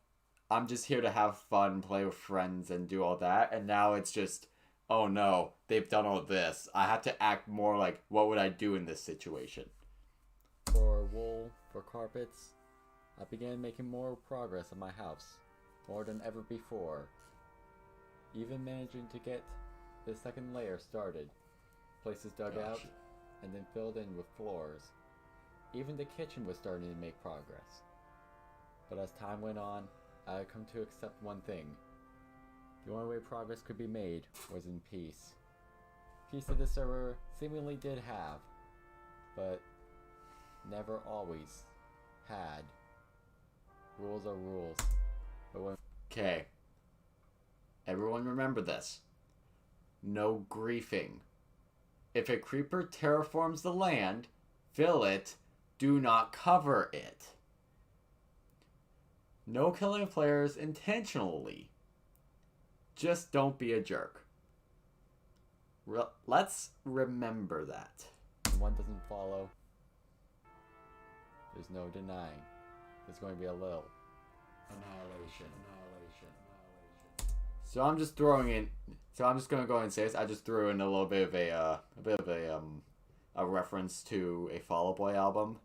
I'm just here to have fun, play with friends, and do all that, and now it's just, oh no, they've done all this. I have to act more like, what would I do in this situation? For wool, for carpets, I began making more progress on my house, more than ever before. Even managing to get the second layer started. Places dug out, and then filled in with floors. Even the kitchen was starting to make progress. But as time went on, I had come to accept one thing. The only way progress could be made was in peace. Peace that the server seemingly did have, but never always had. Rules are rules. But when... Okay. Everyone remember this. No griefing. If a creeper terraforms the land, fill it, do not cover it. No killing of players intentionally. Just don't be a jerk. Let's remember that. When one doesn't follow, there's no denying. There's going to be a little annihilation. So I'm just throwing in. So I'm just gonna go ahead and say this. I just threw in a little bit of a reference to a Fall Out Boy album,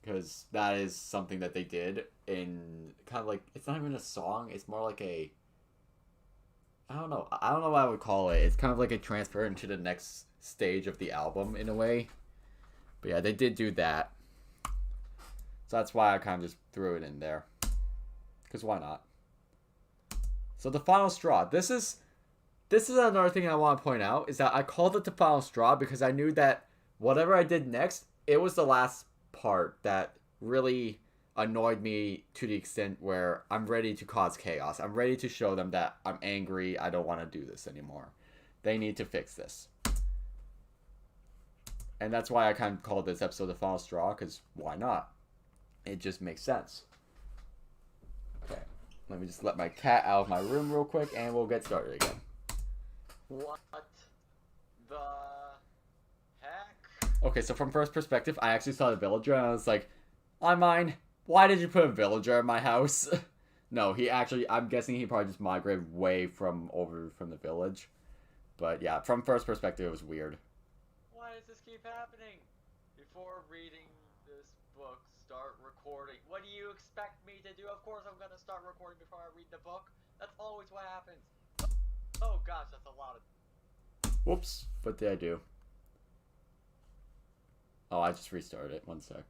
because that is something that they did in kind of like, it's not even a song. It's more like a, I don't know what I would call it. It's kind of like a transfer into the next stage of the album in a way. But yeah, they did do that. So that's why I kind of just threw it in there. Because why not? So the final straw. This is another thing I want to point out, is that I called it the final straw because I knew that whatever I did next, it was the last part that really annoyed me to the extent where I'm ready to cause chaos. I'm ready to show them that I'm angry. I don't want to do this anymore. They need to fix this. And that's why I kind of called this episode the final straw, because why not? It just makes sense. Okay. Let me just let my cat out of my room real quick, and we'll get started again. What the heck? Okay, so from first perspective, I actually saw the villager, and I was like, I mine, why did you put a villager in my house? No, he actually, I'm guessing he probably just migrated way from the village. But yeah, from first perspective, it was weird. Why does this keep happening? Before reading this book, start recording. What do you expect me to do? Of course I'm gonna start recording before I read the book. That's always what happens. Oh gosh, that's a lot of... Whoops, what did I do? Oh, I just restarted it. One sec.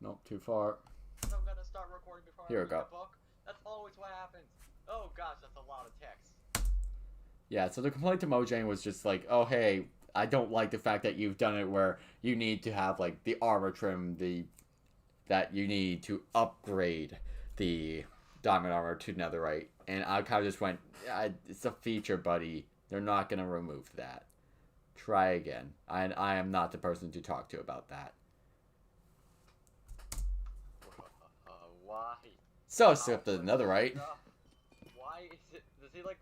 Nope, too far. I'm gonna start recording before I read the book. That's always what happens. Oh gosh, that's a lot of text. Yeah, so the complaint to Mojang was just like, oh hey, I don't like the fact that you've done it where you need to have like the armor trim, that you need to upgrade the diamond armor to netherite. And I kind of just went, it's a feature, buddy. They're not going to remove that. Try again. I am not the person to talk to about that. Why? So, skip the netherite. Why is it, does he like,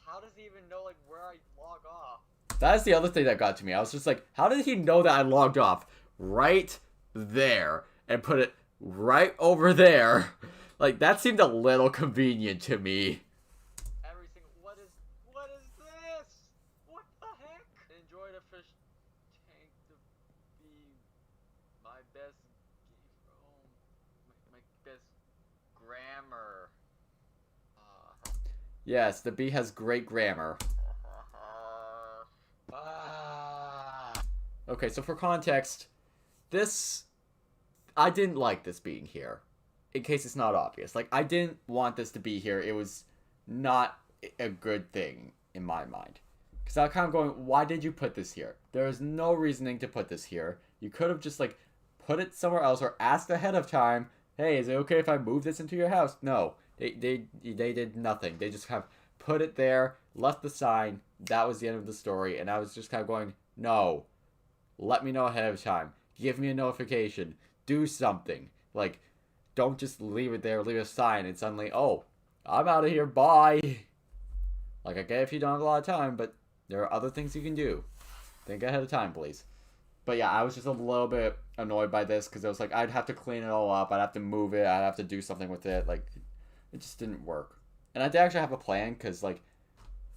how does he even know like where I log off? That's the other thing that got to me. I was just like, how did he know that I logged off right there and put it right over there? Like, that seemed a little convenient to me. Every single, what is Yes, the bee has great grammar. Ah. Okay, so for context, this... I didn't like this being here. In case it's not obvious. Like, I didn't want this to be here. It was not a good thing in my mind. Because I'm kind of going, why did you put this here? There is no reasoning to put this here. You could have just, like, put it somewhere else or asked ahead of time, hey, is it okay if I move this into your house? No. They did nothing. They just kind of put it there, left the sign. That was the end of the story. And I was just kind of going, no. Let me know ahead of time. Give me a notification. Do something. Like, don't just leave it there, leave a sign, and suddenly, oh, I'm out of here, bye. Like, I get if you don't have a lot of time, but there are other things you can do. Think ahead of time, please. But yeah, I was just a little bit annoyed by this, because it was like, I'd have to clean it all up, I'd have to move it, I'd have to do something with it, like, it just didn't work. And I did actually have a plan, because, like,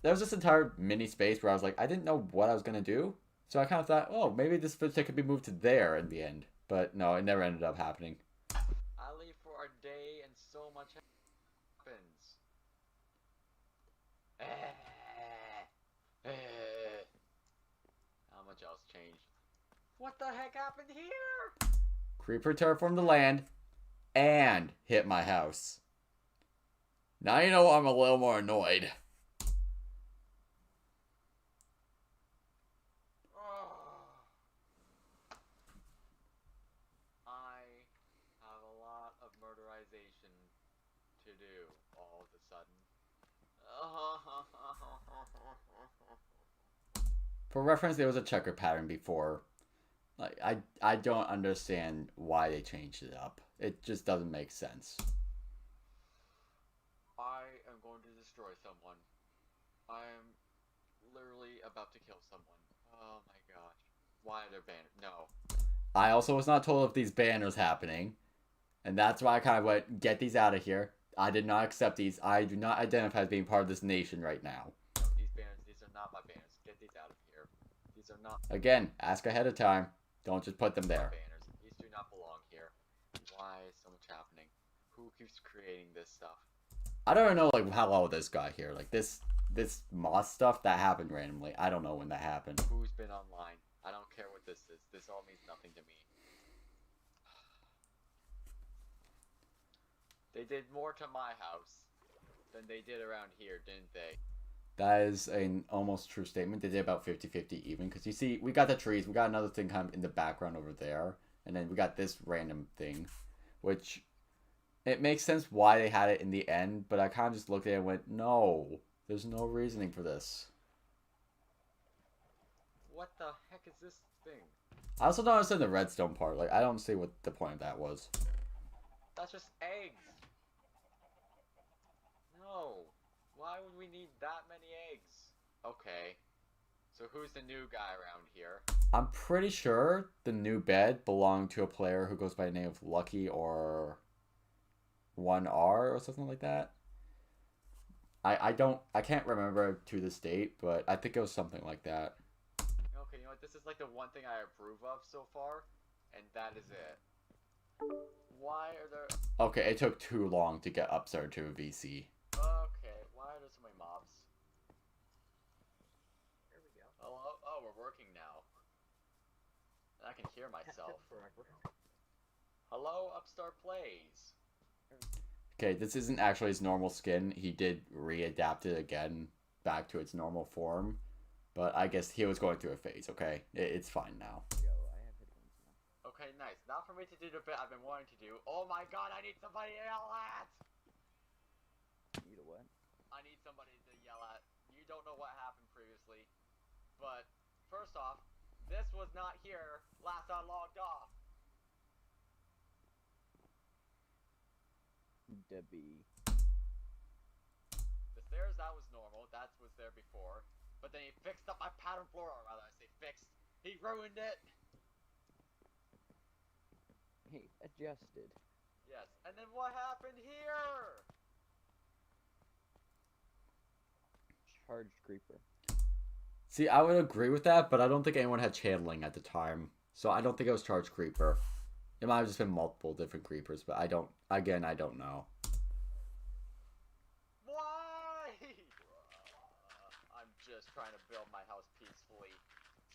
there was this entire mini space where I was like, I didn't know what I was going to do, so I kind of thought, oh, maybe this could be moved to there in the end. But no, it never ended up happening. I leave for a day and so much happens. How much else changed? What the heck happened here? Creeper terraformed the land and hit my house. Now you know I'm a little more annoyed. I have a lot of murderization to do all of a sudden. For reference, there was a checker pattern before. Like, I don't understand why they changed it up. It just doesn't make sense. I am going to destroy someone. I am literally about to kill someone. Oh my gosh. Why are there banners? No. I also was not told of these banners happening. And that's why I kind of went, get these out of here. I did not accept these. I do not identify as being part of this nation right now. No, these banners, these are not my banners. Get these out of here. These are not Again, ask ahead of time. Don't just put them my there. banners. These do not belong here. Why is so much happening? Who keeps creating this stuff? I don't know, like, how all this got here. Like, this moss stuff, that happened randomly. I don't know when that happened. Who's been online? I don't care what this is. This all means nothing to me. They did more to my house than they did around here, didn't they? That is an almost true statement. They did about 50-50 even. Because you see, we got the trees. We got another thing kind of in the background over there. And then we got this random thing. Which, it makes sense why they had it in the end. But I kind of just looked at it and went, no. There's no reasoning for this. What the heck is this thing? I also don't understand the redstone part. Like, I don't see what the point of that was. That's just eggs. No. Why would we need that many eggs? Okay. So who's the new guy around here? I'm pretty sure the new bed belonged to a player who goes by the name of Lucky or 1R or something like that. I can't remember to this date, but I think it was something like that. Okay, you know what? This is like the one thing I approve of so far, and that is it. Why are there... Okay, it took too long to get upstairs to a VC. Okay, why are there so many mobs? There we go. Hello? Oh, we're working now. I can hear myself. Hello, Upstart Plays. Okay, this isn't actually his normal skin. He did readapt it again back to its normal form. But I guess he was going through a phase, okay? It's fine now. Okay, nice. Now for me to do the bit I've been wanting to do. Oh my god, I need somebody to yell at! Need a what? I need somebody to yell at. You don't know what happened previously. But, first off, this was not here last I logged off. Debbie. The stairs, that was normal. That was there before. But then he fixed up my pattern floor, or rather I say fixed. He ruined it! He adjusted. Yes, and then what happened here? Charged creeper. See, I would agree with that, but I don't think anyone had channeling at the time. So I don't think it was Charged Creeper. It might have just been multiple different creepers, but I don't know. Why?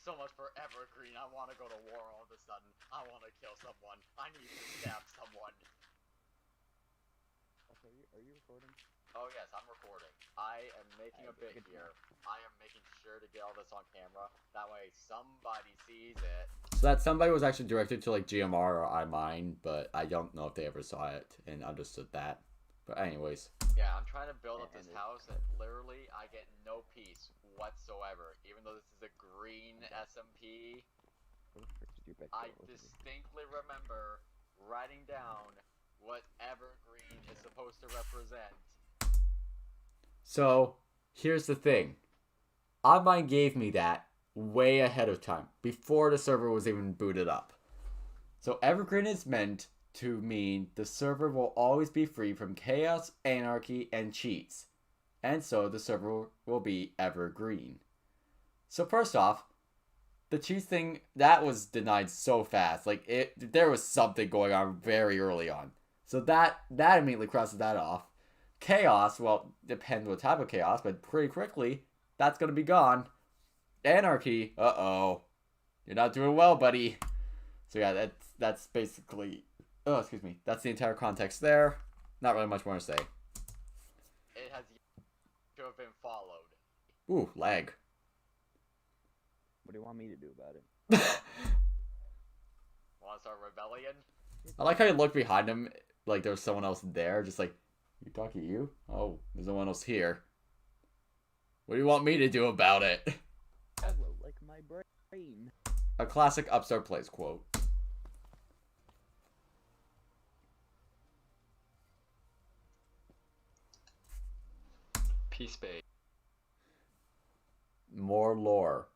So much for EverGreen. I want to go to war all of a sudden. I want to kill someone. I need to stab someone. Okay, are you recording? Oh yes, I'm recording. I am making a bit Good to here. I am making sure to get all this on camera. That way somebody sees it. So that somebody was actually directed to like GMR or iMine, but I don't know if they ever saw it and understood that. But anyways. Yeah, I'm trying to build up this And house, and literally I get no peace whatsoever. Even though this is a green SMP, Where the frick did your bed I go? distinctly remember writing down what EverGreen is supposed to represent. So here's the thing. iMine gave me that way ahead of time, before the server was even booted up. So Evergreen is meant to mean the server will always be free from chaos, anarchy, and cheats. And so the server will be evergreen. So first off, the cheats thing, that was denied so fast. Like, there was something going on very early on. So that immediately crosses that off. Chaos, well, depends what type of chaos, but pretty quickly, that's going to be gone. Anarchy, uh-oh. You're not doing well, buddy. So yeah, that's basically... Oh, excuse me. That's the entire context there. Not really much more to say. It has to have been followed. Ooh, lag. What do you want me to do about it? Want to start rebellion? I like how you look behind him like there's someone else there. Just like, you talking to you? Oh, there's no one else here. What do you want me to do about it? Hello, like my brain. A classic Upstart Plays quote. Peace Bay. More lore.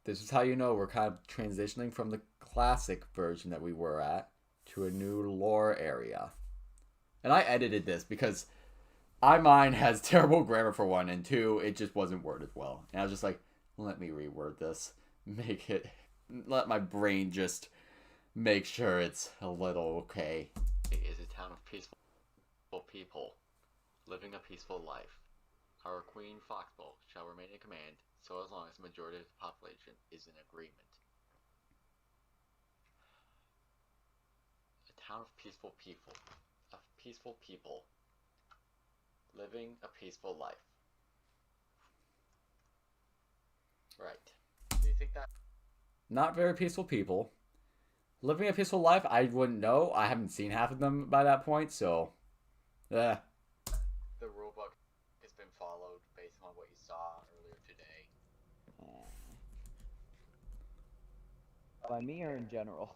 This is how you know we're kind of transitioning from the classic version that we were at to a new lore area. And I edited this because iMine has terrible grammar for one, and two, it just wasn't worded well. And I was just like, let me reword this. Let my brain just make sure it's a little okay. It is a town of peaceful people living a peaceful life. Our Queen Foxbolt shall remain in command so as long as the majority of the population is in agreement. A town of peaceful people. Of peaceful people living a peaceful life. Right. Do you think that... Not very peaceful people. Living a peaceful life, I wouldn't know. I haven't seen half of them by that point, so... the rulebook has been followed based on what you saw earlier today? By me or in general?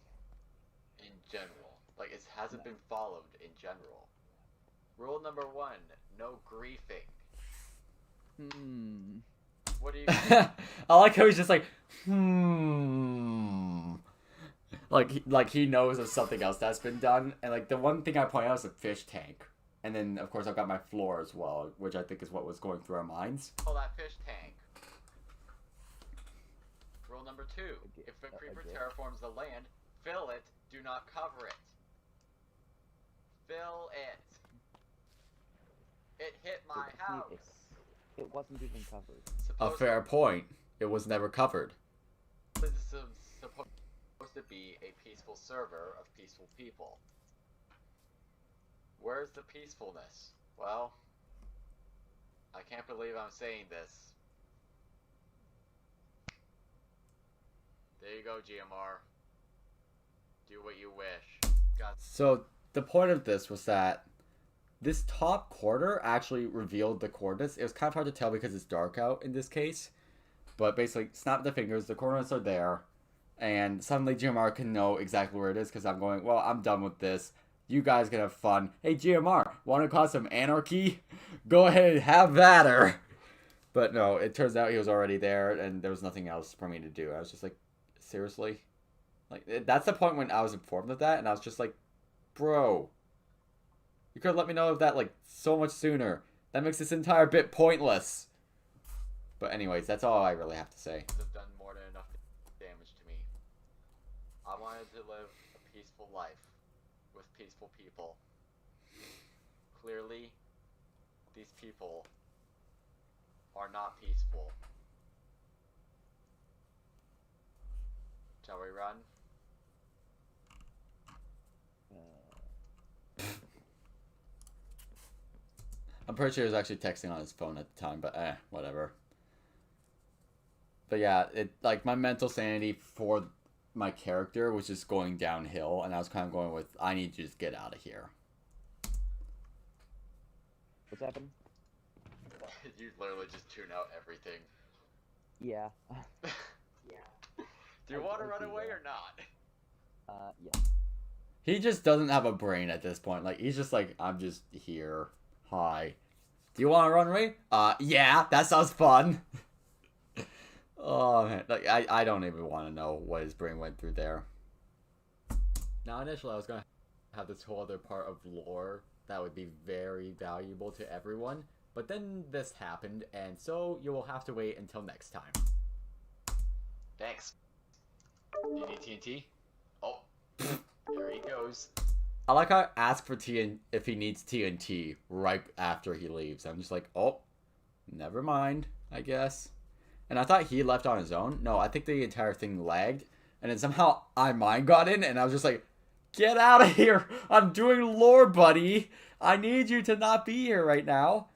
In general. Like, it hasn't been followed in general. Rule number 1, no griefing. What do you... I like how he's just like, like he knows of something else that's been done, and like the one thing I point out is the fish tank, and then of course I've got my floor as well, which I think is what was going through our minds. Oh, that fish tank. Rule number 2, if a creeper terraforms the land, fill it, do not cover it. Fill it. It hit my house. It wasn't even covered. A fair point. It was never covered. This is supposed to be a peaceful server of peaceful people. Where's the peacefulness? Well, I can't believe I'm saying this. There you go, GMR. Do what you wish. God. So the point of this was that this top quarter actually revealed the coordinates. It was kind of hard to tell because it's dark out in this case. But basically, snap the fingers, the coordinates are there. And suddenly GMR can know exactly where it is because I'm going, well, I'm done with this. You guys can have fun. Hey, GMR, want to cause some anarchy? Go ahead and have that her. But no, it turns out he was already there and there was nothing else for me to do. I was just like, seriously? Like, that's the point when I was informed of that and I was just like, bro, you could have let me know of that like so much sooner. That makes this entire bit pointless. But anyways, that's all I really have to say. Have done more than enough damage to me. I wanted to live a peaceful life with peaceful people. Clearly, these people are not peaceful. Shall we run? I'm pretty sure he was actually texting on his phone at the time, but whatever. But yeah, it like my mental sanity for my character was just going downhill, and I was kind of going with, I need to just get out of here. What's happening? You literally just tune out everything. Yeah. Do you want to run away or not? Yeah. He just doesn't have a brain at this point. Like, he's just like, I'm just here. Hi. Do you want to run away? Yeah, that sounds fun. Oh, man. Like, I don't even want to know what his brain went through there. Now, initially, I was going to have this whole other part of lore that would be very valuable to everyone. But then this happened, and so you will have to wait until next time. Thanks. Do you need TNT? Oh, there he goes. I like how I ask for if he needs TNT right after he leaves. I'm just like, oh, never mind, I guess. And I thought he left on his own. No, I think the entire thing lagged. And then somehow mine got in, and I was just like, get out of here. I'm doing lore, buddy. I need you to not be here right now.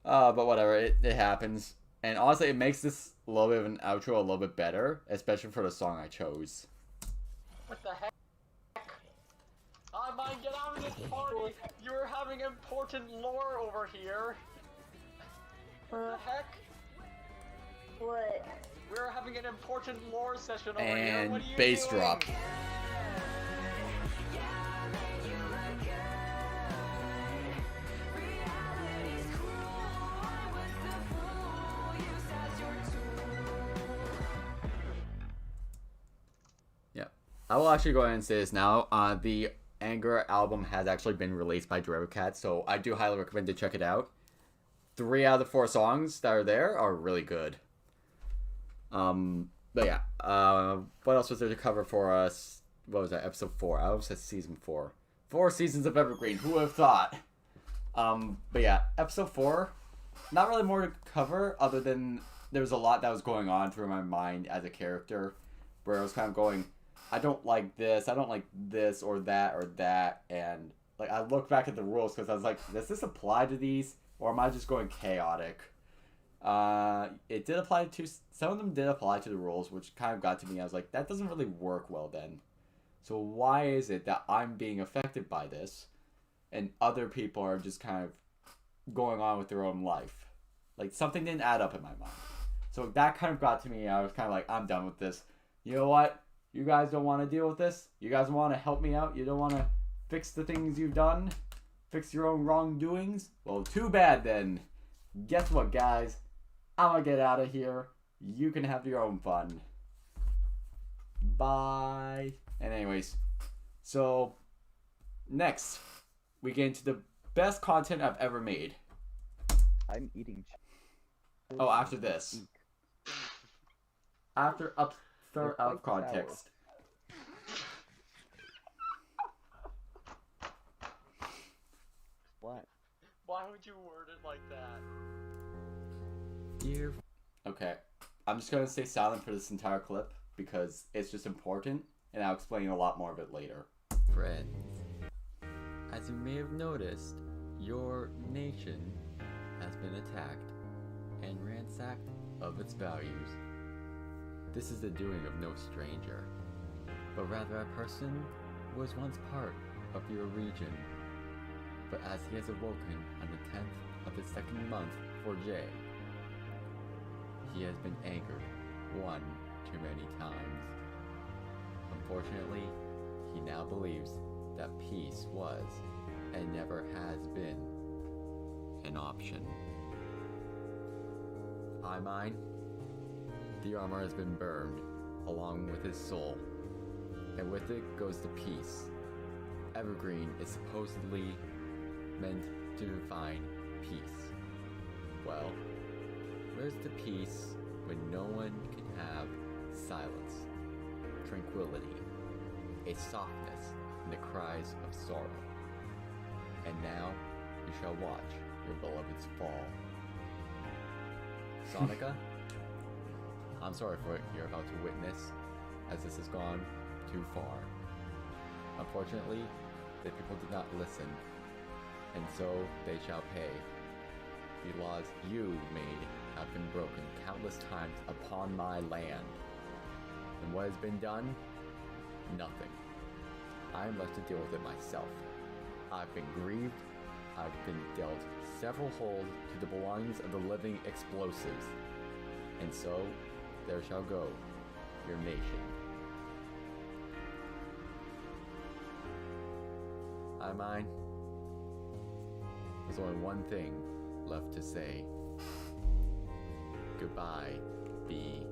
But whatever, it happens. And honestly, it makes this a little bit of an outro a little bit better, especially for the song I chose. What the heck? I might get out of this party. You're having important lore over here. What the heck? What? We're having an important lore session over here. And What are you bass doing? drop. I will actually go ahead and say this now. The Anger album has actually been released by Driver Cat, so I do highly recommend to check it out. 3 out of the 4 songs that are there are really good. But yeah, what else was there to cover for us? What was that, episode 4? I almost said season 4. 4 seasons of Evergreen, who would have thought? But yeah, episode 4, not really more to cover other than there was a lot that was going on through my mind as a character, where I was kind of going, I don't like this or that, and like I look back at the rules because I was like, does this apply to these, or am I just going chaotic? It did apply to, some of them did apply to the rules, which kind of got to me. I was like, that doesn't really work well then. So why is it that I'm being affected by this, and other people are just kind of going on with their own life? Like, something didn't add up in my mind. So that kind of got to me. I was kind of like, I'm done with this. You know what? You guys don't want to deal with this? You guys want to help me out? You don't want to fix the things you've done? Fix your own wrongdoings? Well, too bad then. Guess what, guys? I'm going to get out of here. You can have your own fun. Bye. And anyways, so next, we get into the best content I've ever made. I'm eating. Oh, after this. After start out of context. What? Why would you word it like that? Dear. Okay, I'm just gonna stay silent for this entire clip because it's just important, and I'll explain a lot more of it later. Friends, as you may have noticed, your nation has been attacked and ransacked of its values. This is the doing of no stranger, but rather a person who was once part of your region. But as he has awoken on the 10th of the 2nd month for J, he has been angered one too many times. Unfortunately, he now believes that peace was, and never has been, an option. Mine, the armor has been burned, along with his soul, and with it goes the peace. Evergreen is supposedly meant to define peace. Well, where's the peace when no one can have silence, tranquility, a softness in the cries of sorrow? And now you shall watch your beloveds fall. Sonica, I'm sorry for what you're about to witness, as this has gone too far. Unfortunately, the people did not listen, and so they shall pay. The laws you made have been broken countless times upon my land. And what has been done? Nothing. I am left to deal with it myself. I've been grieved. I've been dealt several holes to the belongings of the living explosives. And so, there shall go your nation. I mine. There's only one thing left to say. Goodbye, B.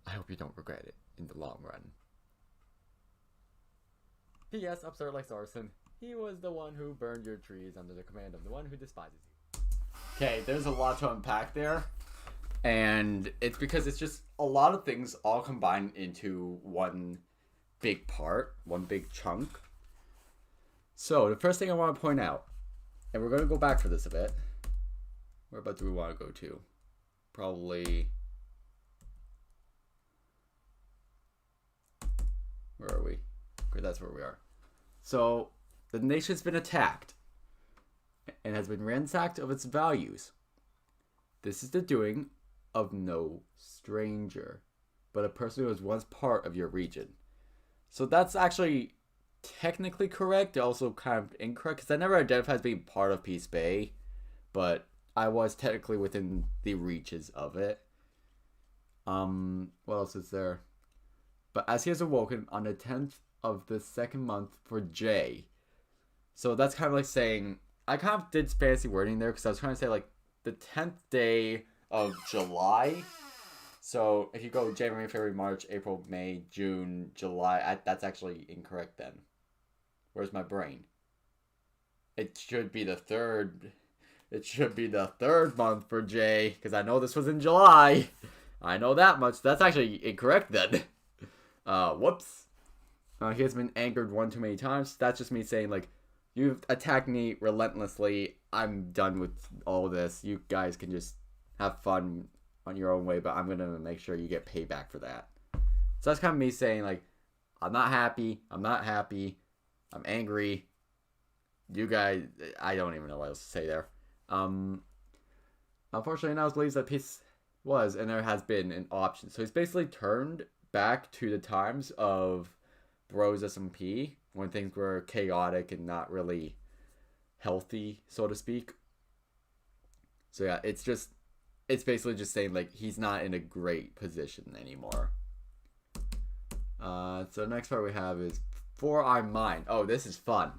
I hope you don't regret it in the long run. P.S. Absurd likes arson. He was the one who burned your trees under the command of the one who despises you. Okay, there's a lot to unpack there. And it's because it's just a lot of things all combined into one big part, one big chunk. So, the first thing I want to point out, and we're going to go back for this a bit. Where about do we want to go to? Probably... Where are we? Okay, that's where we are. So, the nation's been attacked and has been ransacked of its values. This is the doing of no stranger, but a person who was once part of your region. So that's actually technically correct, also kind of incorrect, because I never identified as being part of Peace Bay, but I was technically within the reaches of it. What else is there? But as he has awoken on the 10th of the second month for J. So that's kind of like saying, I kind of did fancy wording there because I was trying to say like the 10th day of July. So if you go January, February, March, April, May, June, July, that's actually incorrect then. Where's my brain? It should be the third. It should be the third month for J, because I know this was in July. I know that much. That's actually incorrect then. Whoops. He has been angered one too many times. That's just me saying, like, you've attacked me relentlessly. I'm done with all this. You guys can just have fun on your own way, but I'm going to make sure you get payback for that. So that's kind of me saying, like, I'm not happy. I'm not happy. I'm angry. You guys, I don't even know what else to say there. Unfortunately, now it believes that peace was, and there has been an option. So he's basically turned back to the times of Bros SMP, when things were chaotic and not really healthy, so to speak. So yeah, it's basically just saying, like, he's not in a great position anymore. So next part we have is For I Mine. Oh, this is fun.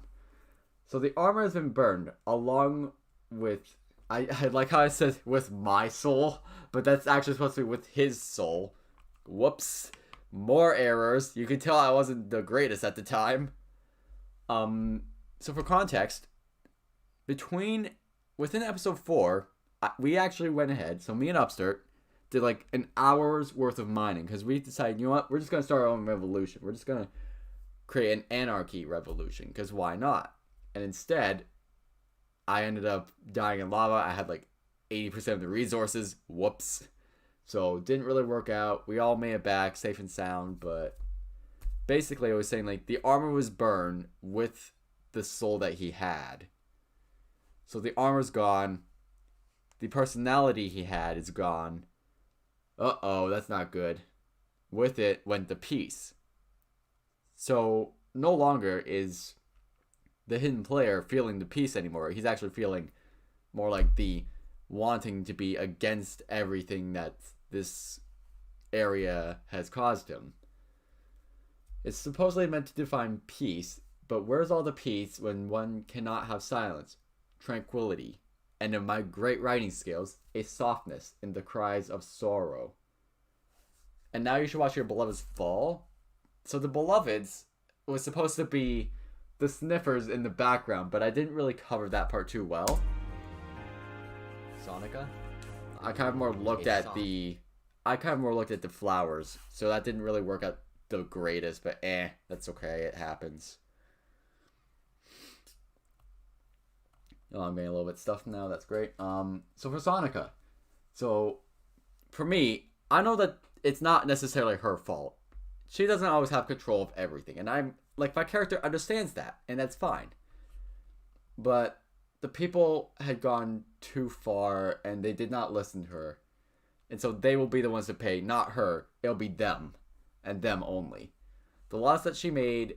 So the armor has been burned along with, I like how I said with my soul, but that's actually supposed to be with his soul. Whoops. More errors. You can tell I wasn't the greatest at the time. So for context, within episode 4, we actually went ahead, so me and Upstart did like an hour's worth of mining, because we decided, you know what, we're just going to start our own revolution. We're just going to create an anarchy revolution, because why not? And instead, I ended up dying in lava. I had like 80% of the resources. Whoops. So, didn't really work out. We all made it back, safe and sound, but basically I was saying, like, the armor was burned with the soul that he had. So, the armor's gone. The personality he had is gone. Uh-oh, that's not good. With it went the peace. So, no longer is the hidden player feeling the peace anymore. He's actually feeling more like the wanting to be against everything that this area has caused him. It's supposedly meant to define peace, but where's all the peace when one cannot have silence, tranquility, and in my great writing skills, a softness in the cries of sorrow? And now you should watch your beloveds fall. So the beloveds was supposed to be the sniffers in the background, but I didn't really cover that part too well. Sonica? I kind of more looked at the flowers, so that didn't really work out the greatest, but that's okay, it happens. Oh, I'm getting a little bit stuffed now, that's great. So for Sonica, so for me, I know that it's not necessarily her fault. She doesn't always have control of everything, and I'm like, my character understands that, and that's fine. But the people had gone too far, and they did not listen to her, and so they will be the ones to pay, not her. It'll be them, and them only. The laws that she made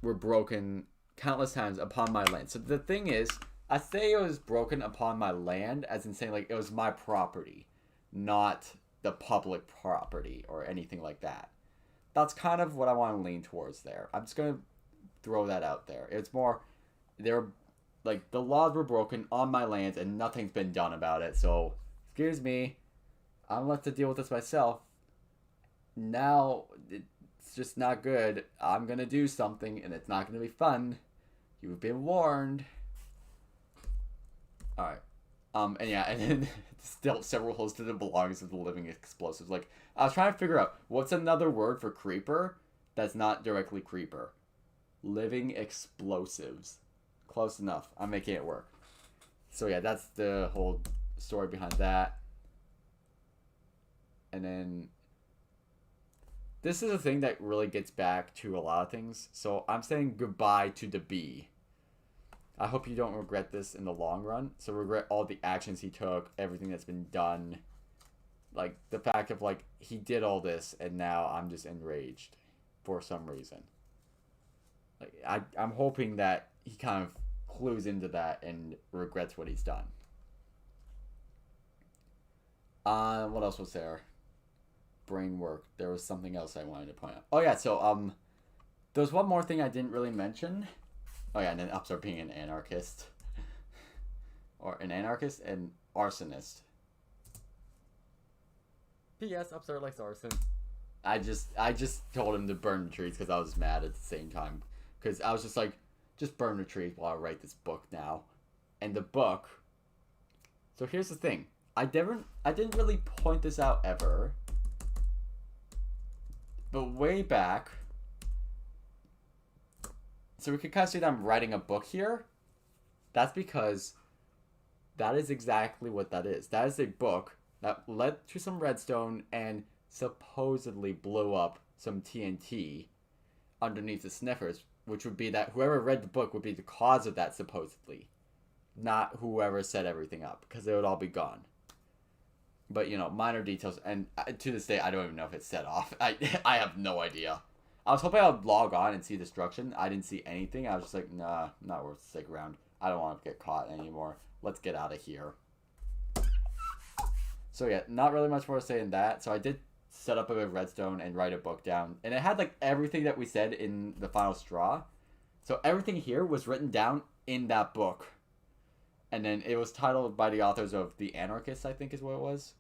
were broken countless times upon my land. So the thing is, I say it was broken upon my land, as in saying, like, it was my property, not the public property or anything like that. That's kind of what I want to lean towards there. I'm just going to throw that out there. It's more, they're, like, the laws were broken on my lands and nothing's been done about it. So, excuse me, I'm left to deal with this myself. Now, it's just not good. I'm going to do something and it's not going to be fun. You've been warned. Alright. And yeah, and then still several holes to the belongings of the living explosives. Like, I was trying to figure out what's another word for creeper that's not directly creeper. Living explosives. Close enough. I'm making it work. So yeah, that's the whole story behind that. And then this is a thing that really gets back to a lot of things. So I'm saying goodbye to the bee. I hope you don't regret this in the long run. So regret all the actions he took, everything that's been done. Like, the fact of, like, he did all this, and now I'm just enraged for some reason. Like, I'm hoping that he kind of clues into that and regrets what he's done. What else was there? Brain work. There was something else I wanted to point out. Oh, yeah, so, there was one more thing I didn't really mention. Oh yeah, and then Upstart being an anarchist. Or an anarchist and arsonist. P.S. Upstart likes arson. I just told him to burn the trees because I was mad at the same time. Because I was just like, just burn the trees while I write this book now. And the book... So here's the thing. I didn't really point this out ever. But way back... So we could kind of see that I'm writing a book here. That's because that is exactly what that is. That is a book that led to some redstone and supposedly blew up some TNT underneath the sniffers, which would be that whoever read the book would be the cause of that, supposedly. Not whoever set everything up, because they would all be gone. But, you know, minor details, and to this day, I don't even know if it's set off. I have no idea. I was hoping I would log on and see destruction. I didn't see anything. I was just like, nah, not worth stick around. I don't want to get caught anymore. Let's get out of here. So yeah, not really much more to say than that. So I did set up a bit of redstone and write a book down. And it had like everything that we said in the final straw. So everything here was written down in that book. And then it was titled by the authors of The Anarchist, I think is what it was.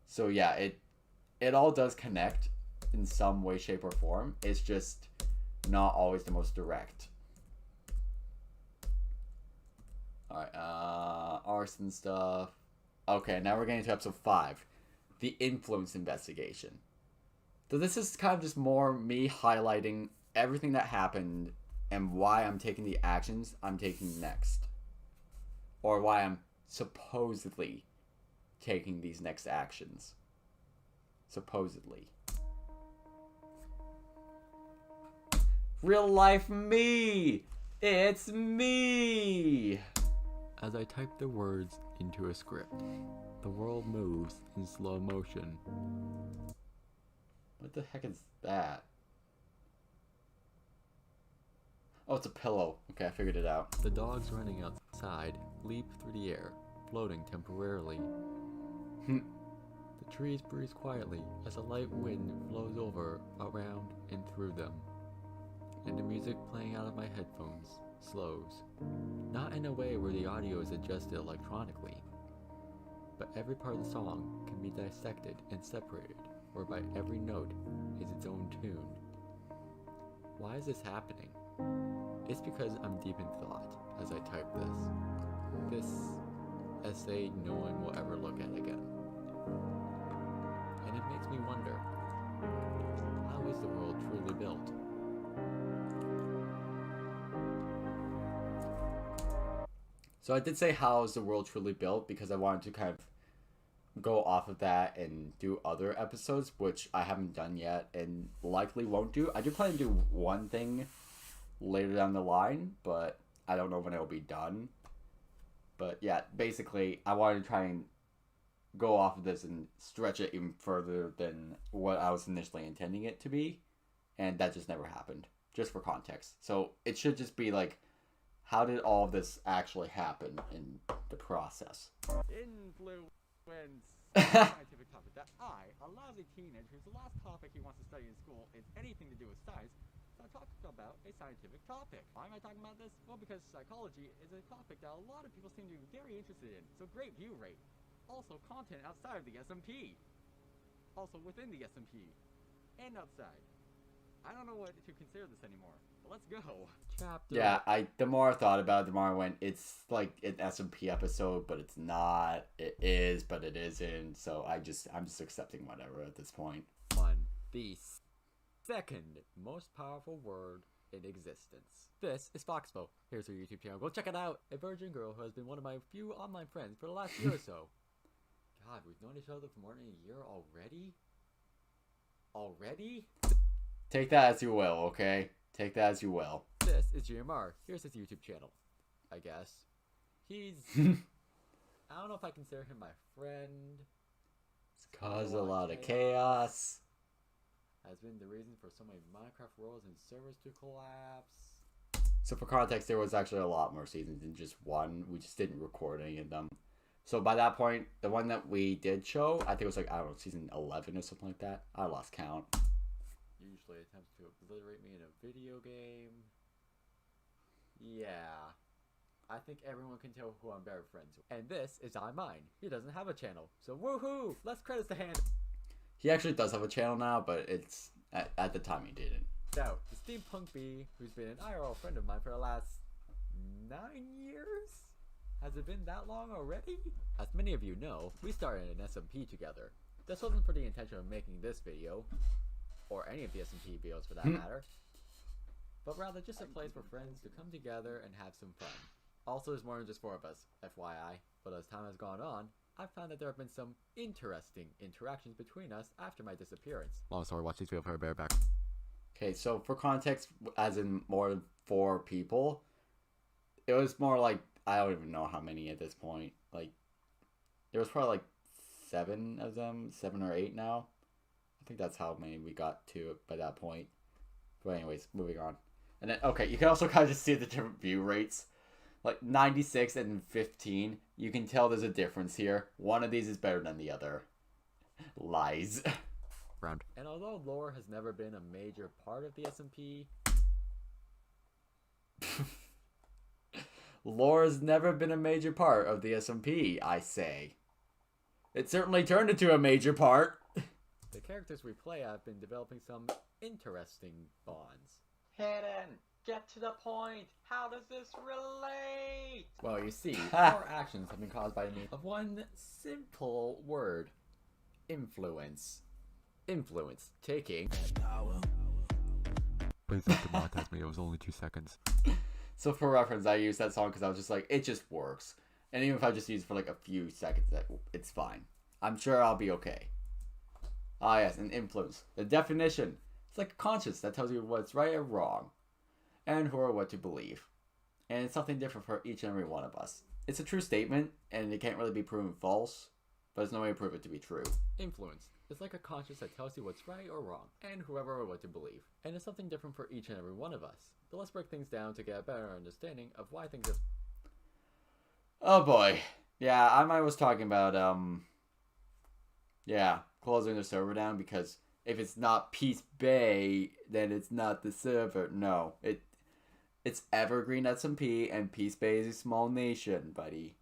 So yeah, it all does connect in some way, shape, or form. It's just not always the most direct. Alright, arson stuff. Okay, now we're getting to episode 5. The influence investigation. So this is kind of just more me highlighting everything that happened and why I'm taking the actions I'm taking next. Or why I'm supposedly taking these next actions. Supposedly. Real life me! It's me! As I type the words into a script, the world moves in slow motion. What the heck is that? Oh, it's a pillow. Okay, I figured it out. The dogs running outside leap through the air, floating temporarily. The trees breeze quietly as a light wind blows over, around, and through them. And the music playing out of my headphones slows. Not in a way where the audio is adjusted electronically, but every part of the song can be dissected and separated, whereby every note is its own tune. Why is this happening? It's because I'm deep in thought as I type this. This essay no one will ever look at again. And it makes me wonder, how is the world truly built? So I did say how is the world truly built because I wanted to kind of go off of that and do other episodes, which I haven't done yet and likely won't do. I do plan to do one thing later down the line, but I don't know when it'll be done. But yeah, basically, I wanted to try and go off of this and stretch it even further than what I was initially intending it to be, and that just never happened, just for context. So it should just be like, how did all of this actually happen in the process? Influence. Scientific topic that a lousy teenager whose last topic he wants to study in school is anything to do with science, so I talked about a scientific topic. Why am I talking about this? Well, because psychology is a topic that a lot of people seem to be very interested in, so great view rate. Also, content outside of the SMP. Also within the SMP. And outside. I don't know what to consider this anymore, but let's go. Chapter. Yeah, the more I thought about it, the more I went, it's like an SMP episode, but it's not. It is, but it isn't. So I'm just accepting whatever at this point. 1. The second most powerful word in existence. This is Foxbo. Here's her YouTube channel. Go check it out. A virgin girl who has been one of my few online friends for the last year or so. God, we've known each other for more than a year already? Already? Take that as you will, okay? Take that as you will. This is GMR. Here's his YouTube channel. I guess. He's... I don't know if I consider him my friend. It's caused a lot of chaos. Has been the reason for so many Minecraft worlds and servers to collapse. So for context, there was actually a lot more seasons than just one. We just didn't record any of them. So by that point, the one that we did show, I think it was like, I don't know, season 11 or something like that. I lost count. Usually attempts to obliterate me in a video game. Yeah. I think everyone can tell who I'm better friends with. And this is iMine. He doesn't have a channel. So woohoo! Less credits to hand. He actually does have a channel now, but it's at the time he didn't. So, the Steampunk Bee, who's been an IRL friend of mine for the last 9 years? Has it been that long already? As many of you know, we started an SMP together. This wasn't for the intention of making this video, or any of the SMP videos for that matter, but rather just a place for friends to come together and have some fun. Also, there's more than just 4 of us, FYI, but as time has gone on, I've found that there have been some interesting interactions between us after my disappearance. Long story, watch these videos for a bear back. Okay, so for context, as in more than 4 people, it was more like, I don't even know how many at this point. Like, there was probably like 7 of them, 7 or 8 now. I think that's how many we got to by that point. But anyways, moving on. And then, okay, you can also kind of just see the different view rates. Like 96 and 15, you can tell there's a difference here. One of these is better than the other. Lies. Round. And although lore has never been a major part of the SMP, Lore has never been a major part of the SMP, I say. It certainly turned into a major part. the characters we play have been developing some interesting bonds. Hidden! Get to the point! How does this relate? Well, you see, our actions have been caused by the means of one simple word. Influence. Influence. Taking... Please don't demonetize me, it was only 2 seconds. So for reference, I used that song because I was just like, it just works. And even if I just use it for like a few seconds, it's fine. I'm sure I'll be okay. Ah yes, an influence. The definition. It's like a conscience that tells you what's right or wrong. And who or what to believe. And it's something different for each and every one of us. It's a true statement, and it can't really be proven false. But there's no way to prove it to be true. Influence. It's like a conscience that tells you what's right or wrong, and whoever or what to believe. And it's something different for each and every one of us. So let's break things down to get a better understanding of why things are... Oh boy. Yeah, I was talking about, yeah, closing the server down because if it's not Peace Bay, then it's not the server. No, it's EverGreen SMP, and Peace Bay is a small nation, buddy.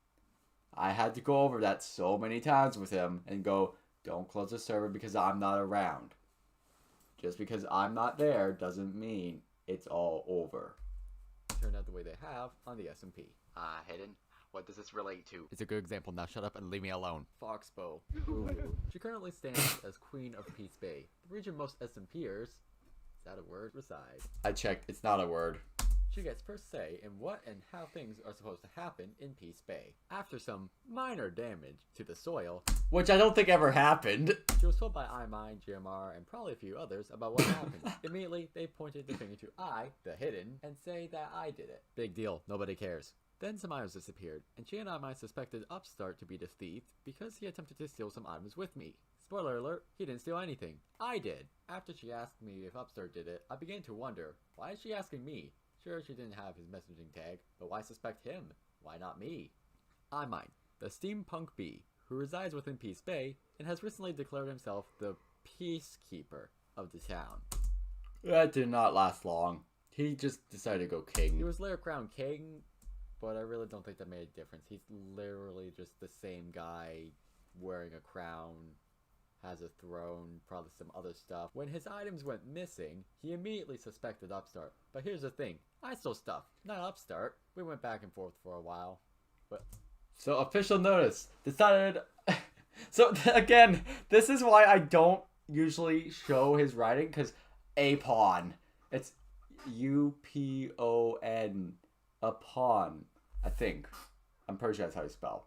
I had to go over that so many times with him and go, don't close the server because I'm not around. Just because I'm not there doesn't mean it's all over. Turned out the way they have on the SMP. Hidden? What does this relate to? It's a good example, now shut up and leave me alone. Foxbow. She currently stands as Queen of Peace Bay, the region most SMPers, is that a word, reside. I checked, it's not a word. she gets first say in what and how things are supposed to happen in Peace Bay. After some minor damage to the soil, Which I don't think ever happened. she was told by I-Mine, GMR, and probably a few others about what happened. Immediately, they pointed the finger to I, the hidden, and say that I did it. Big deal, nobody cares. Then some items disappeared, and she and I-Mine suspected Upstart to be the thief because he attempted to steal some items with me. Spoiler alert, he didn't steal anything. I did. After she asked me if Upstart did it, I began to wonder, why is she asking me? Sure, she didn't have his messaging tag, but why suspect him? Why not me? I-Mine, the steampunk bee, who resides within Peace Bay and has recently declared himself the peacekeeper of the town. That did not last long. He just decided to go He king. was later crowned king, but I really don't think that made a difference. He's literally just the same guy wearing a crown, has a throne, probably some other stuff. When his items went missing, he immediately suspected Upstart. But here's the thing, I stole stuff, not Upstart. We went back and forth for a while, but... So official notice decided. So again, this is why I don't usually show his writing, because a pawn. It's UPON. A pawn. I think. I'm pretty sure that's how you spell.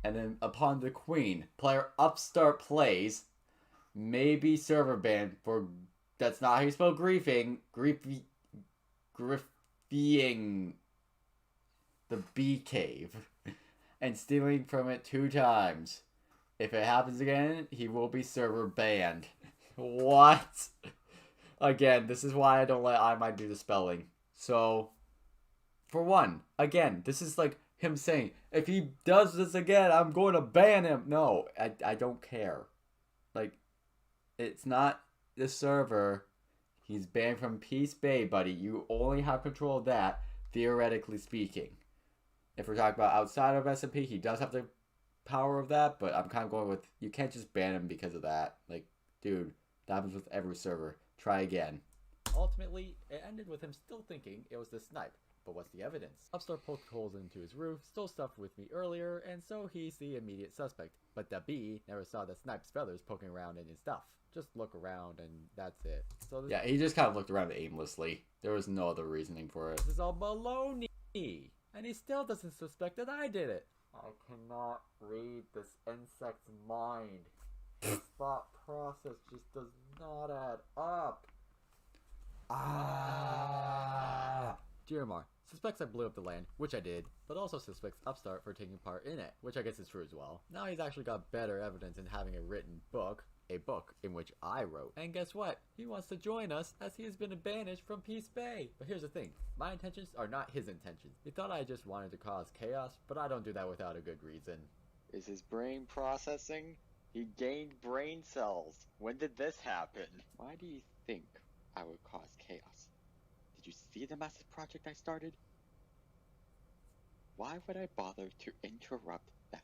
And then upon the queen, player Upstart plays, maybe server ban for. That's not how you spell griefing. Griffing. The bee cave, and stealing from it 2 times. If it happens again, he will be server banned. What? Again, this is why I don't let I-Mine do the spelling. So, for one, again, this is like him saying, if he does this again, I'm going to ban him. No, I don't care. Like, it's not the server. He's banned from Peace Bay, buddy. You only have control of that, theoretically speaking. If we're talking about outside of SMP, he does have the power of that, but I'm kind of going with, you can't just ban him because of that. Like, dude, that happens with every server. Try again. Ultimately, it ended with him still thinking it was the snipe. But what's the evidence? Upstart poked holes into his roof, stole stuff with me earlier, and so he's the immediate suspect. But the bee never saw the snipe's feathers poking around in his stuff. Just look around and that's it. So Yeah, he just kind of looked around aimlessly. There was no other reasoning for it. this is all baloney. And he still doesn't suspect that I did it. I cannot read this insect's mind. His thought process just does not add up. GMR suspects I blew up the land, which I did, but also suspects Upstart for taking part in it, which I guess is true as well. Now he's actually got better evidence in having a written book, a book in which I wrote. And guess what? He wants to join us as he has been banished from Peace Bay. But here's the thing, my intentions are not his intentions. He thought I just wanted to cause chaos, but I don't do that without a good reason. Is his brain processing? He gained brain cells. When did this happen? Why do you think I would cause chaos? Did you see the massive project I started? Why would I bother to interrupt that?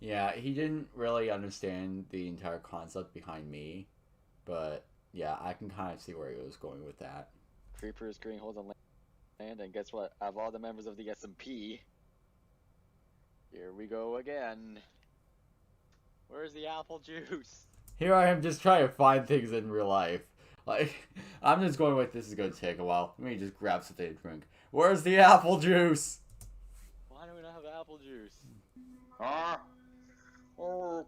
Yeah, he didn't really understand the entire concept behind me, but yeah, I can kind of see where he was going with that. Creeper is creating holes on land, and guess what? Out of all the members of the SMP, here we go again. Where's the apple juice? Here I am just trying to find things in real life. Like, I'm just going with, this is going to take a while. Let me just grab something to drink. Where's the apple juice? Why do we not have apple juice? I What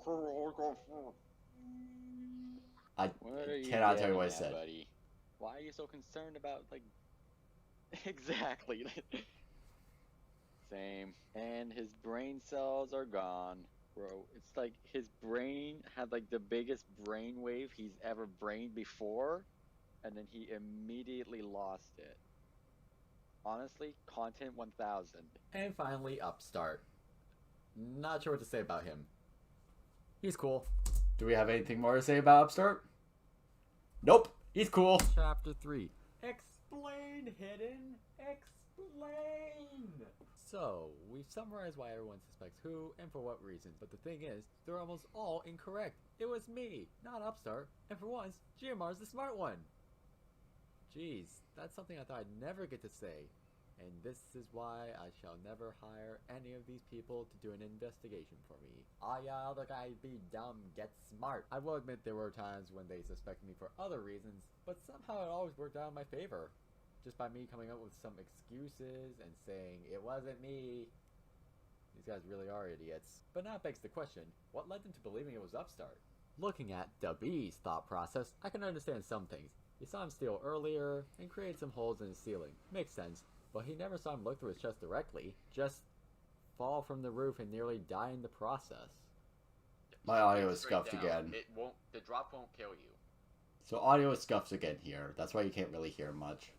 are you cannot tell you getting what I at, said. buddy? Why are you so concerned about, like... Exactly. Same. And his brain cells are gone. Bro, it's like his brain had like the biggest brainwave he's ever brained before, and then he immediately lost it. Honestly, content 1000. And finally, Upstart. Not sure what to say about him. He's cool. Do we have anything more to say about Upstart? Nope. He's cool. Chapter 3. Explain, Hidden! Explain! So, we've summarized why everyone suspects who and for what reasons, but the thing is, they're almost all incorrect. It was me, not Upstart, and for once, GMR's the smart one. Jeez, that's something I thought I'd never get to say. And this is why I shall never hire any of these people to do an investigation for me. All y'all other guys be dumb, get smart. I will admit there were times when they suspected me for other reasons, but somehow it always worked out in my favor. Just by me coming up with some excuses and saying, it wasn't me. These guys really are idiots. But now it begs the question, what led them to believing it was Upstart? Looking at Bee's thought process, I can understand some things. He saw him steal earlier, and create some holes in his ceiling. Makes sense. But he never saw him look through his chest directly, just fall from the roof and nearly die in the process. My audio Look is straight scuffed down. again. It won't. The drop won't kill you. So audio is scuffed again here. That's why you can't really hear much.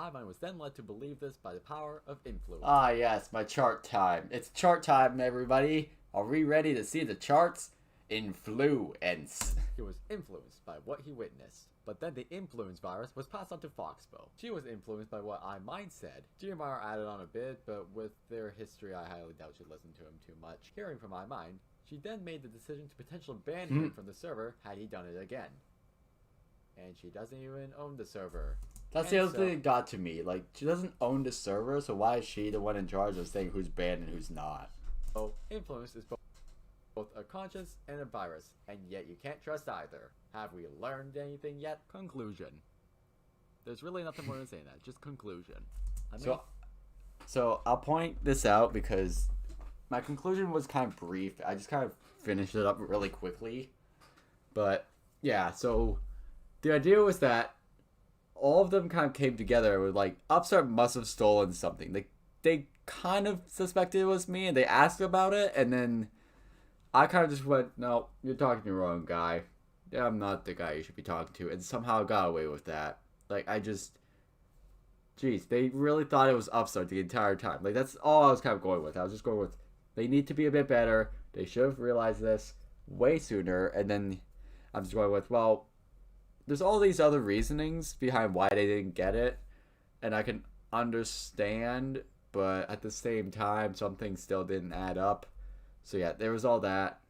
Ivan was then led to believe this by the power of influence. Ah yes, my chart time. It's chart time, everybody. Are we ready to see the charts? Influence. He was influenced by what he witnessed. But then the influence virus was passed on to Foxbow. She was influenced by what iMind said. GMR added on a bit, but with their history I highly doubt she'd listen to him too much. Hearing from iMind, she then made the decision to potentially ban him from the server had he done it again. And she doesn't even own the server. That's the other thing that got to me. Like, she doesn't own the server, so why is she the one in charge of saying who's banned and who's not? So, influence is both a conscience and a virus, and yet you can't trust either. Have we learned anything yet? Conclusion. There's really nothing more to say than that, just conclusion. So I'll point this out because my conclusion was kind of brief. I just kind of finished it up really quickly. But, yeah, so the idea was that all of them kind of came together with, like, Upstart must have stolen something. They kind of suspected it was me, and they asked about it, and then I kind of just went, no, you're talking to the wrong guy. Yeah, I'm not the guy you should be talking to, and somehow got away with that. Like, jeez, they really thought it was Upstart the entire time. Like, that's all I was kind of going with. I was just going with, they need to be a bit better. They should have realized this way sooner, and then I'm just going with, well, there's all these other reasonings behind why they didn't get it, and I can understand, but at the same time, some things still didn't add up. So yeah, there was all that.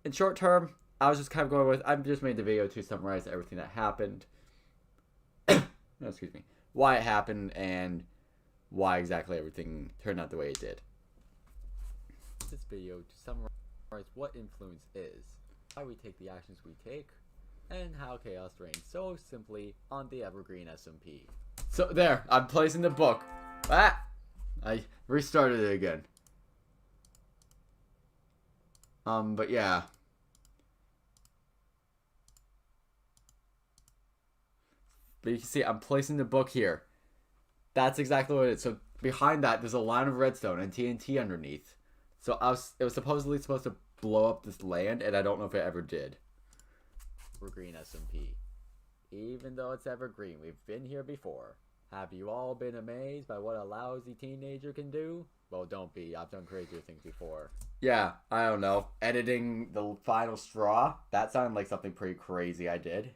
In short term, I was just kind of going with, I just made the video to summarize everything that happened. Excuse me. Why it happened, and why exactly everything turned out the way it did. This video to summarize what influence is, why we take the actions we take, and how chaos reigns so simply on the EverGreen SMP. So there, I'm placing the book. Ah! I restarted it again. But yeah. But you can see I'm placing the book here. That's exactly what it is. So behind that, there's a line of redstone and TNT underneath. So it was supposedly supposed to blow up this land, and I don't know if it ever did. EverGreen SMP. Even though it's evergreen, we've been here before. Have you all been amazed by what a lousy teenager can do? Well, don't be. I've done crazier things before. Yeah, I don't know. Editing the final straw? That sounded like something pretty crazy I did.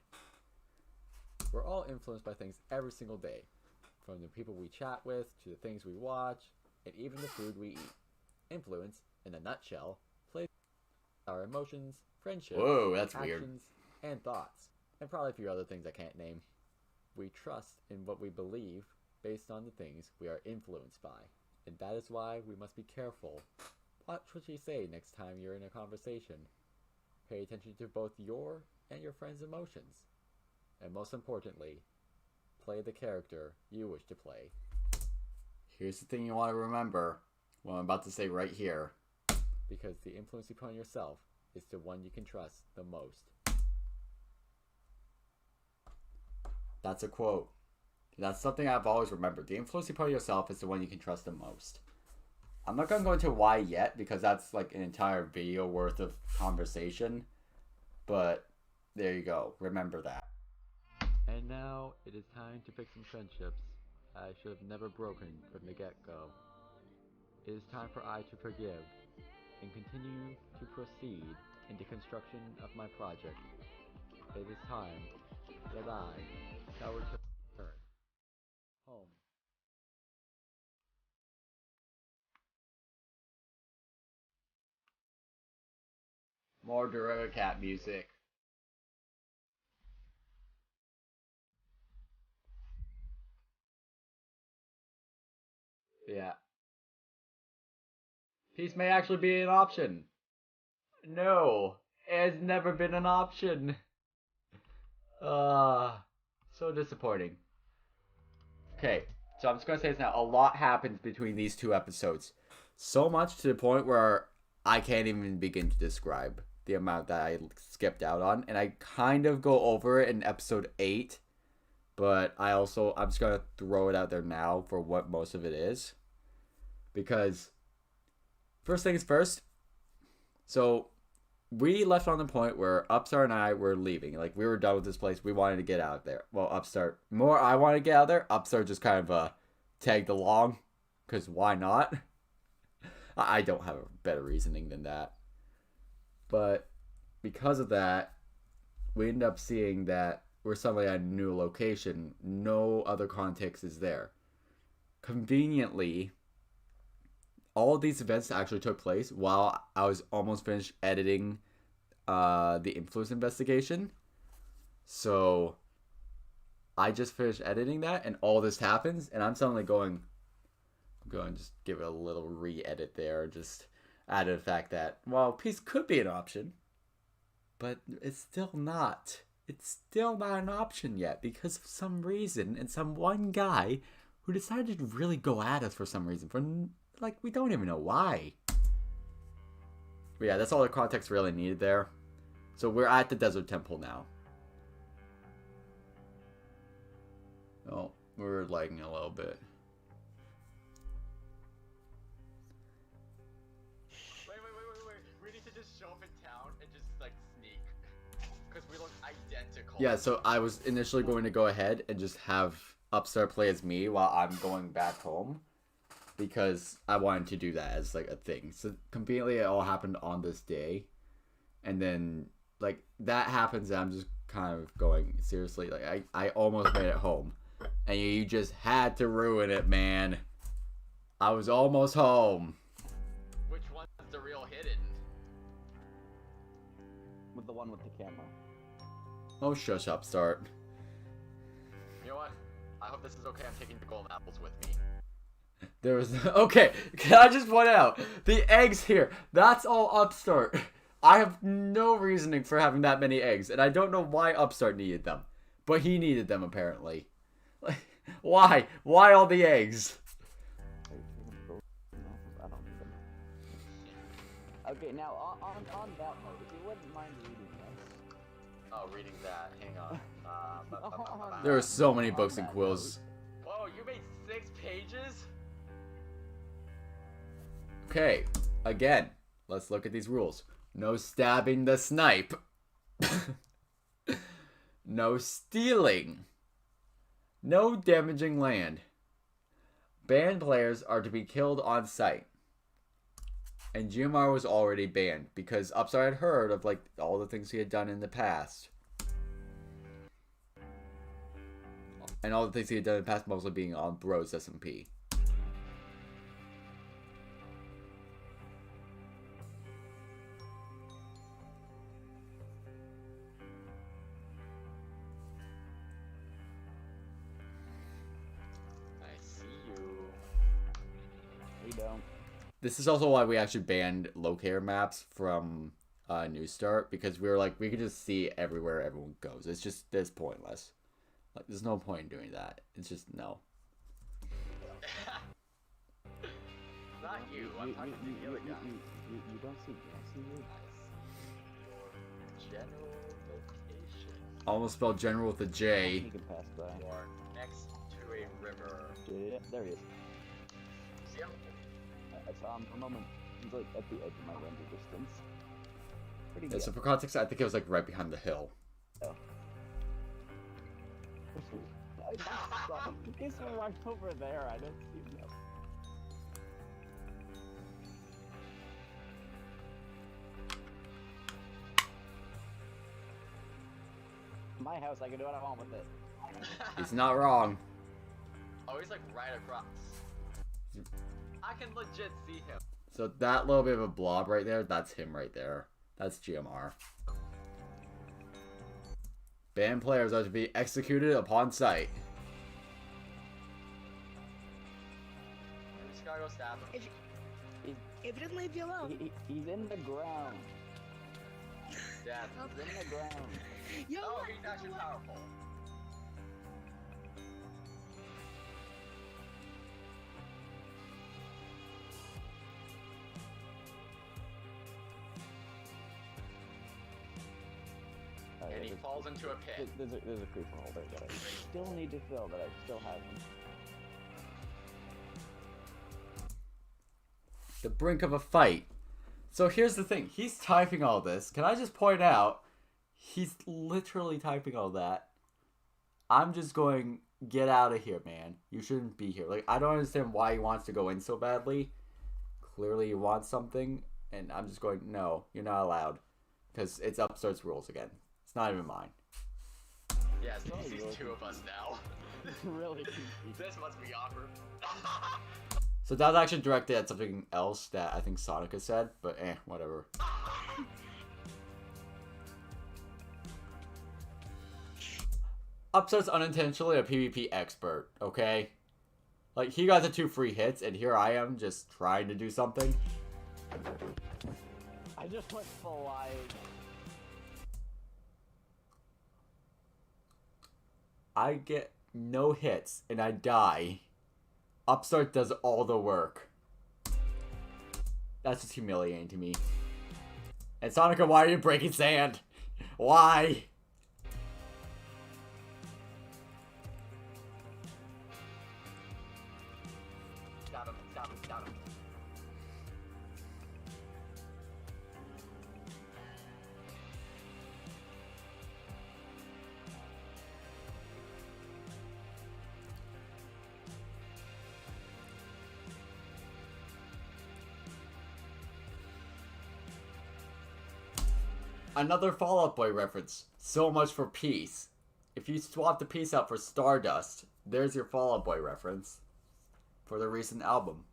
We're all influenced by things every single day. From the people we chat with, to the things we watch, and even the food we eat. Influence, in a nutshell, plays our emotions, friendships, Whoa, that's actions, weird. and thoughts. And probably a few other things I can't name. We trust in what we believe based on the things we are influenced by. And that is why we must be careful. Watch what you say next time you're in a conversation. Pay attention to both your and your friend's emotions. And most importantly, play the character you wish to play. Here's the thing you want to remember. What I'm about to say right here. Because the influence you put on yourself is the one you can trust the most. That's a quote. That's something I've always remembered. The influence you put on yourself is the one you can trust the most. I'm not going to go into why yet, because that's like an entire video worth of conversation. But there you go. Remember that. And now it is time to pick some friendships I should have never broken from the get-go. It is time for I to forgive and continue to proceed in the construction of my project. It is time that I shall return home. More Dorega Cat music. Yeah. Peace may actually be an option. No, it has never been an option. So disappointing. Okay, so I'm just gonna say this now. A lot happens between these two episodes. So much to the point where I can't even begin to describe the amount that I skipped out on. And I kind of go over it in episode 8. But I'm just gonna throw it out there now for what most of it is. Because, first things first, so we left on the point where Upstart and I were leaving. Like, we were done with this place. We wanted to get out of there. Well, Upstart, more I wanted to get out of there. Upstart just kind of tagged along. Because why not? I don't have a better reasoning than that. But because of that, we ended up seeing that we're suddenly at a new location. No other context is there. Conveniently, all of these events actually took place while I was almost finished editing the influence investigation. So I just finished editing that, and all this happens, and I'm suddenly going to just give it a little re-edit there, just add the fact that, well, peace could be an option, but it's still not. It's still not an option yet because of some reason, and some one guy who decided to really go at us for some reason, for like, we don't even know why. But yeah, that's all the context really needed there. So we're at the Desert Temple now. Oh, we're lagging a little bit. Wait. We need to just show up in town and just, like, sneak. Because we look identical. Yeah, so I was initially going to go ahead and just have Upstart play as me while I'm going back home. Because I wanted to do that as, like, a thing. So, conveniently, it all happened on this day. And then, like, that happens, and I'm just kind of going, seriously, like, I almost made it home. And you just had to ruin it, man. I was almost home. Which one's the real hidden? With the one with the camera. Oh, shush, Upstart. You know what? I hope this is okay. I'm taking the golden apples with me. There was... Okay, can I just point out, the eggs here, that's all Upstart. I have no reasoning for having that many eggs, and I don't know why Upstart needed them. But he needed them, apparently. Like, why? Why all the eggs? I don't need them. Okay, now on that note, if you wouldn't mind reading this. Oh, reading that. Hang on. There are so many books and quills. Whoa, you made 6 pages? Okay, again, let's look at these rules. No stabbing the snipe. No stealing. No damaging land. Banned players are to be killed on sight. And GMR was already banned because Upstart had heard of, like, all the things he had done in the past. And all the things he had done in the past, mostly being on Bros SMP. I see you. We don't. This is also why we actually banned locator maps from New Start, because we were like, we could just see everywhere everyone goes. It's pointless. Like, there's no point in doing that. It's just, no. Not you. I'm talking to the other guy. You don't see me. General location. Almost spelled general with a You J. can pass by. Or next to a river. Yeah, there he is. See him? I saw him for a moment. He's like at the edge of my render distance. Pretty Yeah, good. so for context, I think it was like right behind the hill. Oh. I just saw him. He's right over there. I don't see him. My house, I can do what I want with it. He's not wrong. Oh, he's like right across. I can legit see him. So that little bit of a blob right there, that's him right there. That's GMR. Banned players are to be executed upon sight. We just gotta go stab him. If he doesn't leave you alone, He's in the ground. Dad. He's in the ground. yo, Oh, what? he's actually powerful. And he falls into a pit. There's a creeper holder that I still need to fill that I still haven't. The brink of a fight. So here's the thing. He's typing all this. Can I just point out, he's literally typing all that. I'm just going, get out of here, man. You shouldn't be here. Like, I don't understand why he wants to go in so badly. Clearly he wants something. And I'm just going, no, you're not allowed. Because it's Upstart's rules again. It's not even mine. Yes, he sees two of us now. Really confused. This must be awkward. So that was actually directed at something else that I think Sonica said. But whatever. Upstart's unintentionally a PvP expert, okay? Like, he got the 2 free hits, and here I am just trying to do something. I just went flying. I get no hits, and I die. Upstart does all the work. That's just humiliating to me. And Sonica, why are you breaking sand? Why? Stab him, stab him, stab him. Another Fall Out Boy reference. So much for peace. If you swap the peace out for Stardust, there's your Fall Out Boy reference for the recent album.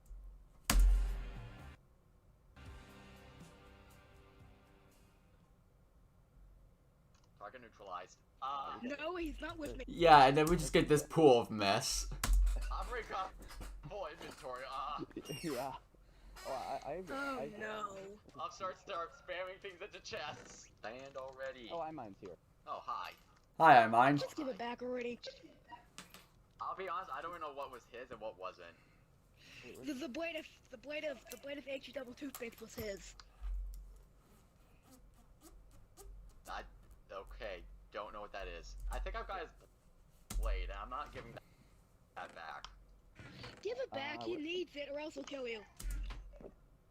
Target neutralized. No, he's not with me. Yeah, and then we just get this pool of mess. Break up full inventory. Yeah. Oh, I no. Upstart start spamming things into chests. Land already. Oh, mine's here. Oh, hi. Hi, I'm mine. Just give it back already. I'll be honest, I don't even know what was his and what wasn't. The blade of HE double toothpaste was his. Okay, don't know what that is. I think I've got his blade, and I'm not giving that back. Give it back. He needs it, or else he'll kill you.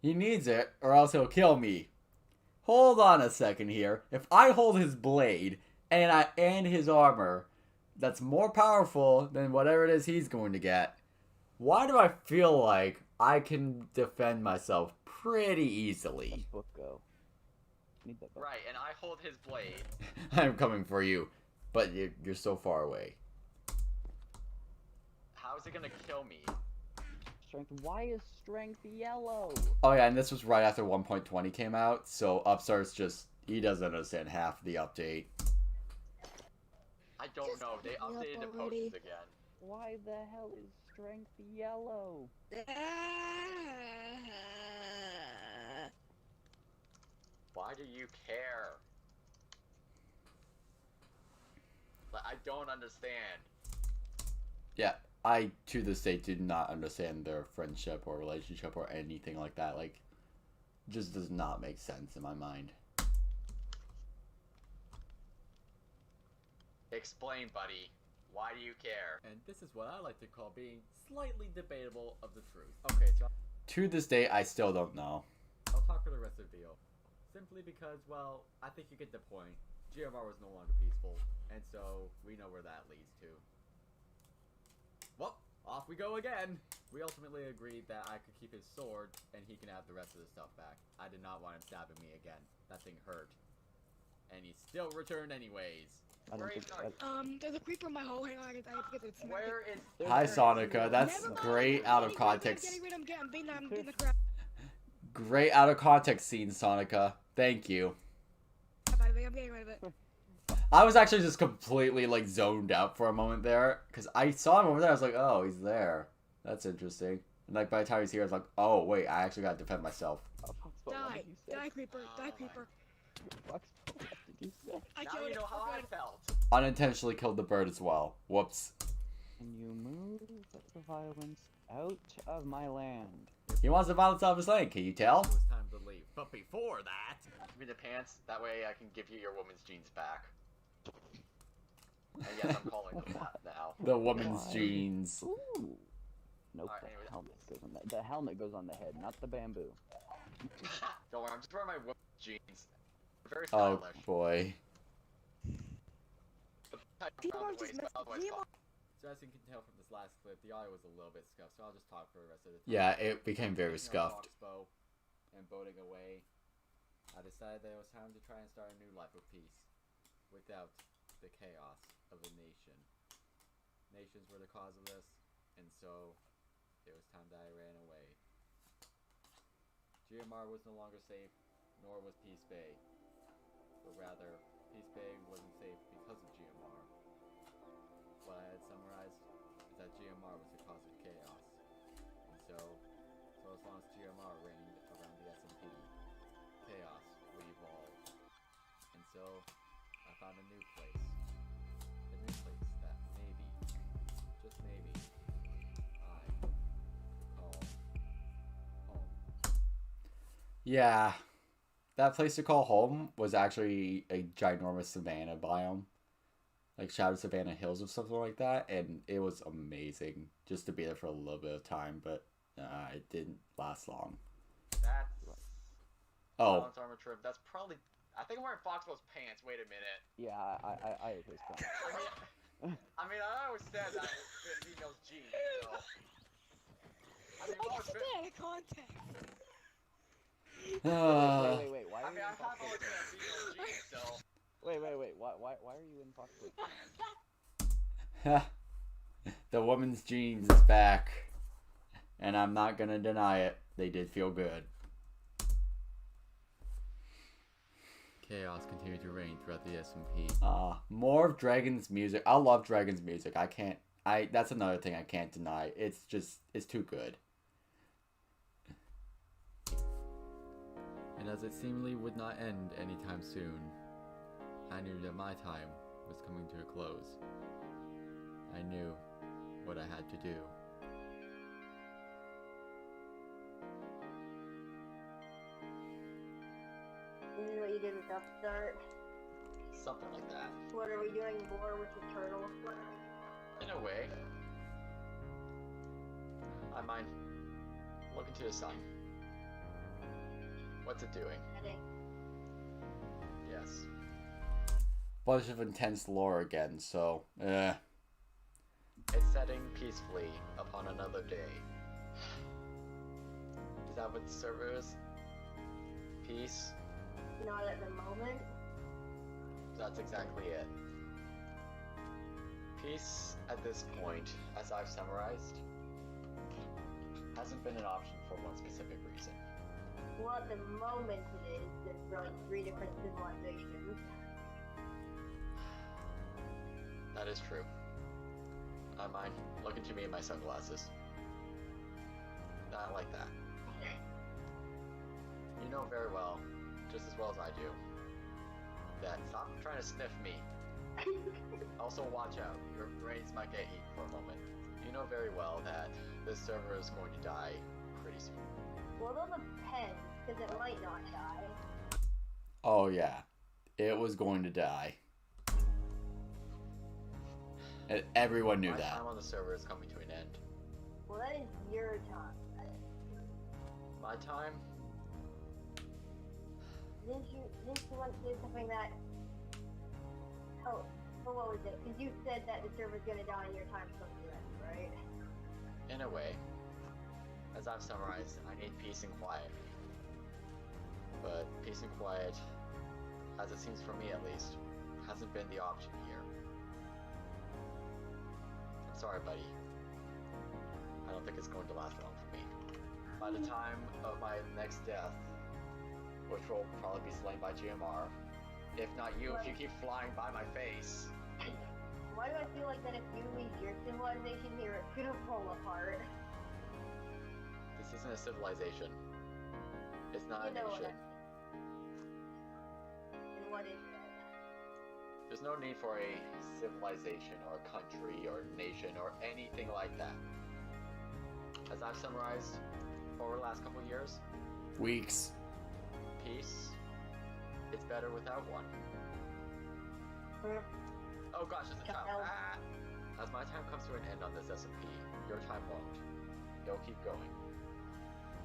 He needs it, or else he'll kill me. Hold on a second here. If I hold his blade and his armor, that's more powerful than whatever it is he's going to get. Why do I feel like I can defend myself pretty easily? Where's book go? Need that book. Right, and I hold his blade. I'm coming for you, but you're so far away. How is it gonna kill me? Strength. Why is strength yellow? Oh yeah, and this was right after 1.20 came out, so Upstart's just, he doesn't understand half the update. I don't Just know. They give up updated the already. potions again. Why the hell is strength yellow? Why do you care? Like, I don't understand. Yeah, I to this day did not understand their friendship or relationship or anything like that. Like, just does not make sense in my mind. Explain, buddy. Why do you care? And this is what I like to call being slightly debatable of the truth. Okay, so To this day, I still don't know. I'll talk for the rest of the video. Simply because, well, I think you get the point. GMR was no longer peaceful, and so we know where that leads to. Well, off we go again! We ultimately agreed that I could keep his sword, and he can have the rest of the stuff back. I did not want him stabbing me again. That thing hurt. And he still returned anyways. I don't Where think is There's a creeper in my hole. Hang on, I have to get this. Where is... Hi, Sonica. That's Never mind, great I'm out of getting rid- context. I'm beating the crap. Great out of context scene, Sonica. Thank you. I'm getting rid of it. I was actually just completely like zoned out for a moment there because I saw him over there. I was like, oh, he's there. That's interesting. And like by the time he's here, I was like, oh wait, I actually gotta defend myself. Foxball, what Die. did you say? Die, creeper. Die, creeper. Foxball, what did you say? I Now killed you it. know how We're I good. felt. Unintentionally killed the bird as well. Whoops. Can you move the violence out of my land? He wants the violence out of his lane. Can you tell? It was time to leave. But before that, Give me the pants. That way I can give you your woman's jeans back. And yes, I'm calling them that now. The woman's Why? jeans. Ooh. Nope, Alright, the anyways. helmet goes on the helmet goes on the head, not the bamboo. Don't worry, I'm just wearing my woman's jeans. They're very Oh stylish. boy. But I Team found Arms the is waist, but messing. otherwise Team fine. so as you can tell from this last clip, the audio was a little bit scuffed, so I'll just talk for the rest of the time. Yeah, it became very Speaking of scuffed. Foxbow and boating away, I decided that it was time to try and start a new life of peace without the chaos of a nation. Nations were the cause of this, and so it was time that I ran away. GMR was no longer safe, nor was Peace Bay. But rather, Peace Bay wasn't safe because of GMR. What I had summarized is that GMR was the cause of chaos. And so as long as GMR reigned around the SMP, chaos would evolve. And so I found a new place. A new place that maybe, just maybe, I could call home. Yeah. That place to call home was actually a ginormous savanna biome. Like Shadow Savannah Hills or something like that. And it was amazing just to be there for a little bit of time, but it didn't last long. That's Oh, balance armor trim. That's probably. I think I'm wearing Foxball's pants. Wait a minute. Yeah, I ate his pants. I always said that it fit females' jeans. So. I mean, I well, guess it's it's fit- out of context. Wait, why I are mean, you I in have always Foxball? said females' jeans. So. Wait, why are you in Foxball? the woman's jeans is back. And I'm not gonna deny it. They did feel good. Chaos continued to reign throughout the SMP. More of Dragon's music. I love Dragon's music. That's another thing I can't deny. It's too good. And as it seemingly would not end anytime soon, I knew that my time was coming to a close. I knew what I had to do. This is what you did with Upstart. Something like that. What are we doing more with the turtle? In a way. I mind. Look into the sun. What's it doing? Heading. Yes. Bunch of intense lore again, so It's setting peacefully upon another day. Is that what the server is? Peace? Not at the moment. That's exactly it. Peace, at this point, as I've summarized, hasn't been an option for one specific reason. Well, at the moment it is. There's like 3 different civilizations. That is true. I mind. Look into me in my sunglasses. Not like that. You know very well, just as well as I do, that stop trying to sniff me. Also watch out, your brains might get eaten for a moment. You know very well that this server is going to die pretty soon. Well, it'll depend, because it might not die. oh yeah, it was going to die. And everyone knew My that. time on the server is coming to an end. Well, that is your time. My time? Didn't you want to do something that... Oh, what was it? Because you said that the server's gonna die and your time's supposed to end, right? In a way. As I've summarized, I need peace and quiet. But peace and quiet, as it seems for me at least, hasn't been the option here. I'm sorry, buddy. I don't think it's going to last long for me. By the time of my next death, which will probably be slain by GMR, If not you, if you keep flying by my face. Why do I feel like that if you leave your civilization here, it's gonna fall apart? This isn't a civilization. It's not a You know what nation. And what is it? There's no need for a civilization or a country or nation or anything like that. As I've summarized over the last couple of years, Weeks. peace, it's better without one. Oh gosh, it's a child. Child. Ah! As my time comes to an end on this SMP, your time won't. It'll keep going.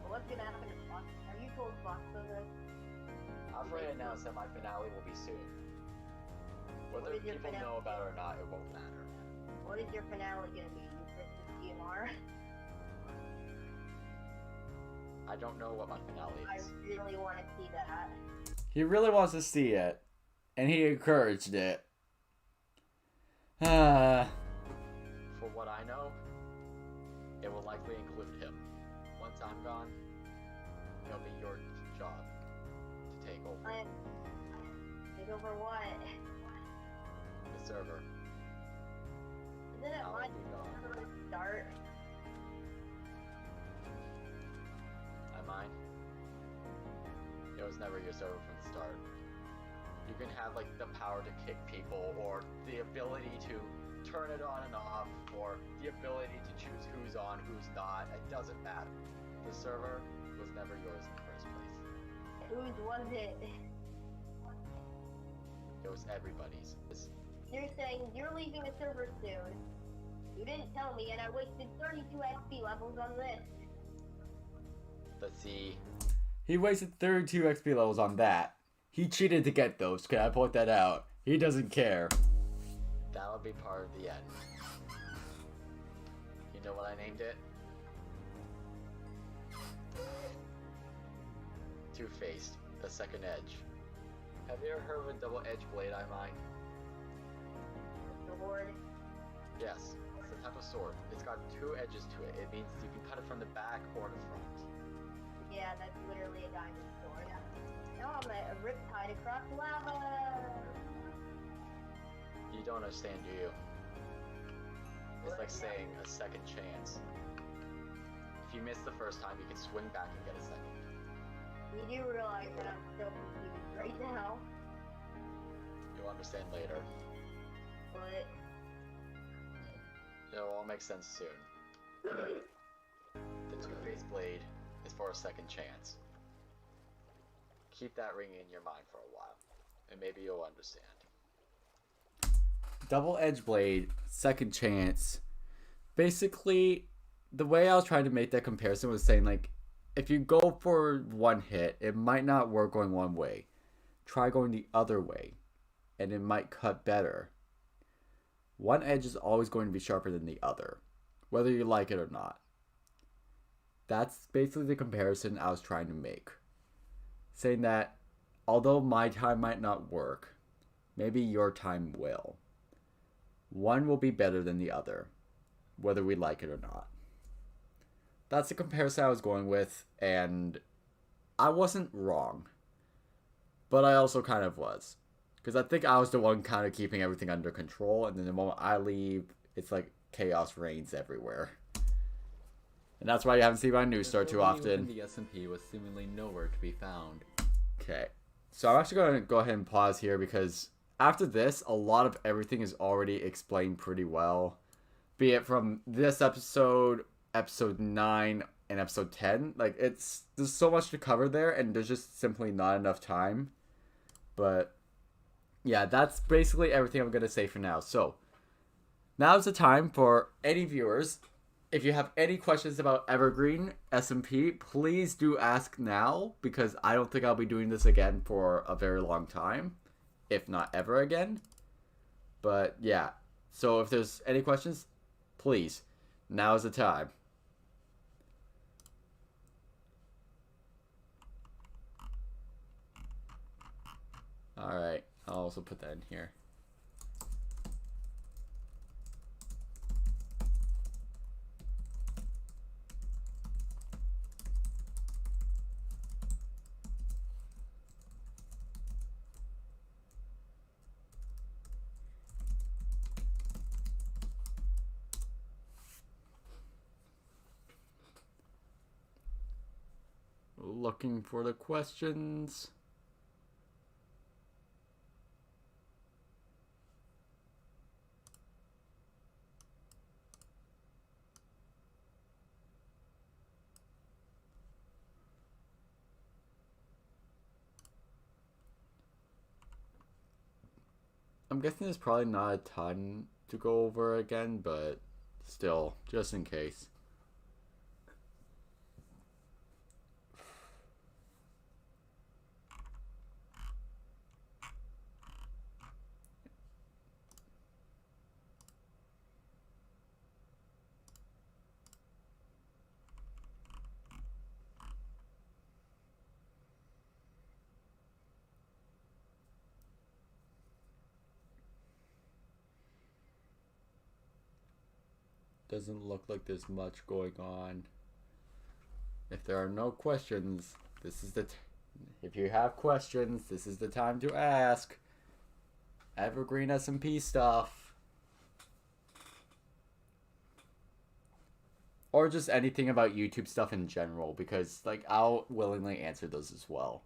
Well, what's gonna happen to Fox? Have you told Fox of this? I've already announced that my finale will be soon. Whether What is your people finale? know about it or not, it won't matter. What is your finale gonna be? You versus DMR? I don't know what my finale I is. really want to see that. He really wants to see it, and he encouraged it. Ah. For what I know, it will likely include him. Once I'm gone, it'll be your job to take over Take over what? the server. Isn't it I my will be gone. turn to start? Am I? It was never your server from the start. You can have like the power to kick people, or the ability to turn it on and off, or the ability to choose who's on, who's not. It doesn't matter. The server was never yours in the first place. Whose was it? It was everybody's. You're saying you're leaving the server soon. You didn't tell me, and I wasted 32 XP levels on this. Let's see. He wasted 32 XP levels on that. He cheated to get those. Can I point that out? He doesn't care. That'll be part of the end. You know what I named it? Two-Faced, the Second Edge. Have you ever heard of a double-edged blade I mine? The Lord. Yes, it's a type of sword. It's got two edges to it. It means you can cut it from the back or the front. Yeah, that's literally a diamond sword. Now I'm a riptide across lava. You don't understand, do you? It's like saying a second chance. If you miss the first time, you can swing back and get a second. You do realize that I'm still confused right now, You'll understand later. but It'll all make sense soon. The two-faced blade is for a second chance. Keep that ringing in your mind for a while, and maybe you'll understand. Double-edged blade, second chance. Basically, the way I was trying to make that comparison was saying, like, if you go for one hit, it might not work going one way. Try going the other way, and it might cut better. One edge is always going to be sharper than the other, whether you like it or not. That's basically the comparison I was trying to make. Saying that, although my time might not work, maybe your time will. One will be better than the other, whether we like it or not. That's the comparison I was going with, and I wasn't wrong. But I also kind of was. Because I think I was the one kind of keeping everything under control, and then the moment I leave, it's like chaos reigns everywhere. And that's why you haven't seen my news story too often. The SMP was seemingly nowhere to be found. Okay. So I'm actually going to go ahead and pause here because after this, a lot of everything is already explained pretty well. Be it from this episode, episode 9, and episode 10. Like, there's so much to cover there, and there's just simply not enough time. But yeah, that's basically everything I'm going to say for now. So now's the time for any viewers. If you have any questions about EverGreen SMP, please do ask now, because I don't think I'll be doing this again for a very long time, if not ever again. But yeah, so if there's any questions, please, now's the time. Alright, I'll also put that in here. looking for the questions. I'm guessing there's probably not a ton to go over again, but still, just in case. Doesn't look like there's much going on. If there are no questions, this is the if you have questions, this is the time to ask. Evergreen SMP stuff. Or just anything about YouTube stuff in general, because like I'll willingly answer those as well.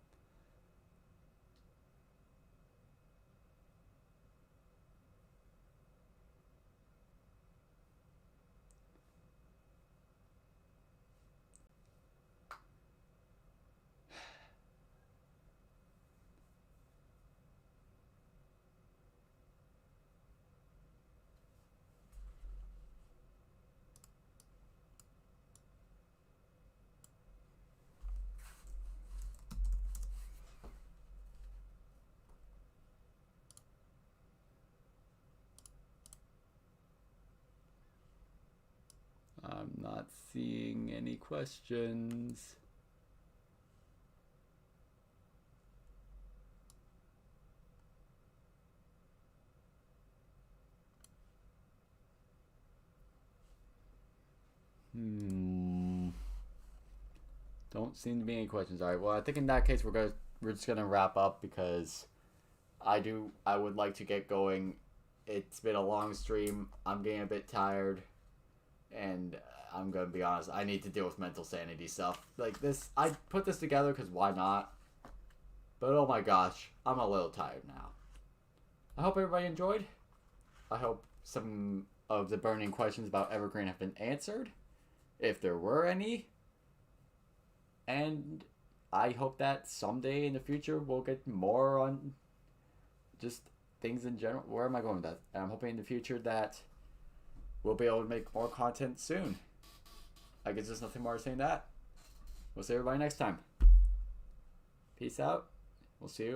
I'm not seeing any questions. Don't seem to be any questions. All right. Well, I think in that case we're just gonna wrap up because I would like to get going. It's been a long stream. I'm getting a bit tired, and I'm gonna be honest. I need to deal with mental sanity stuff like this. I put this together because why not? But oh my gosh, I'm a little tired now. I hope everybody enjoyed. I hope some of the burning questions about Evergreen have been answered, if there were any. And I hope that someday in the future we'll get more on just things in general. Where am I going with that? And I'm hoping in the future that we'll be able to make more content soon. I guess there's nothing more to say than that. We'll see everybody next time. Peace out. We'll see you.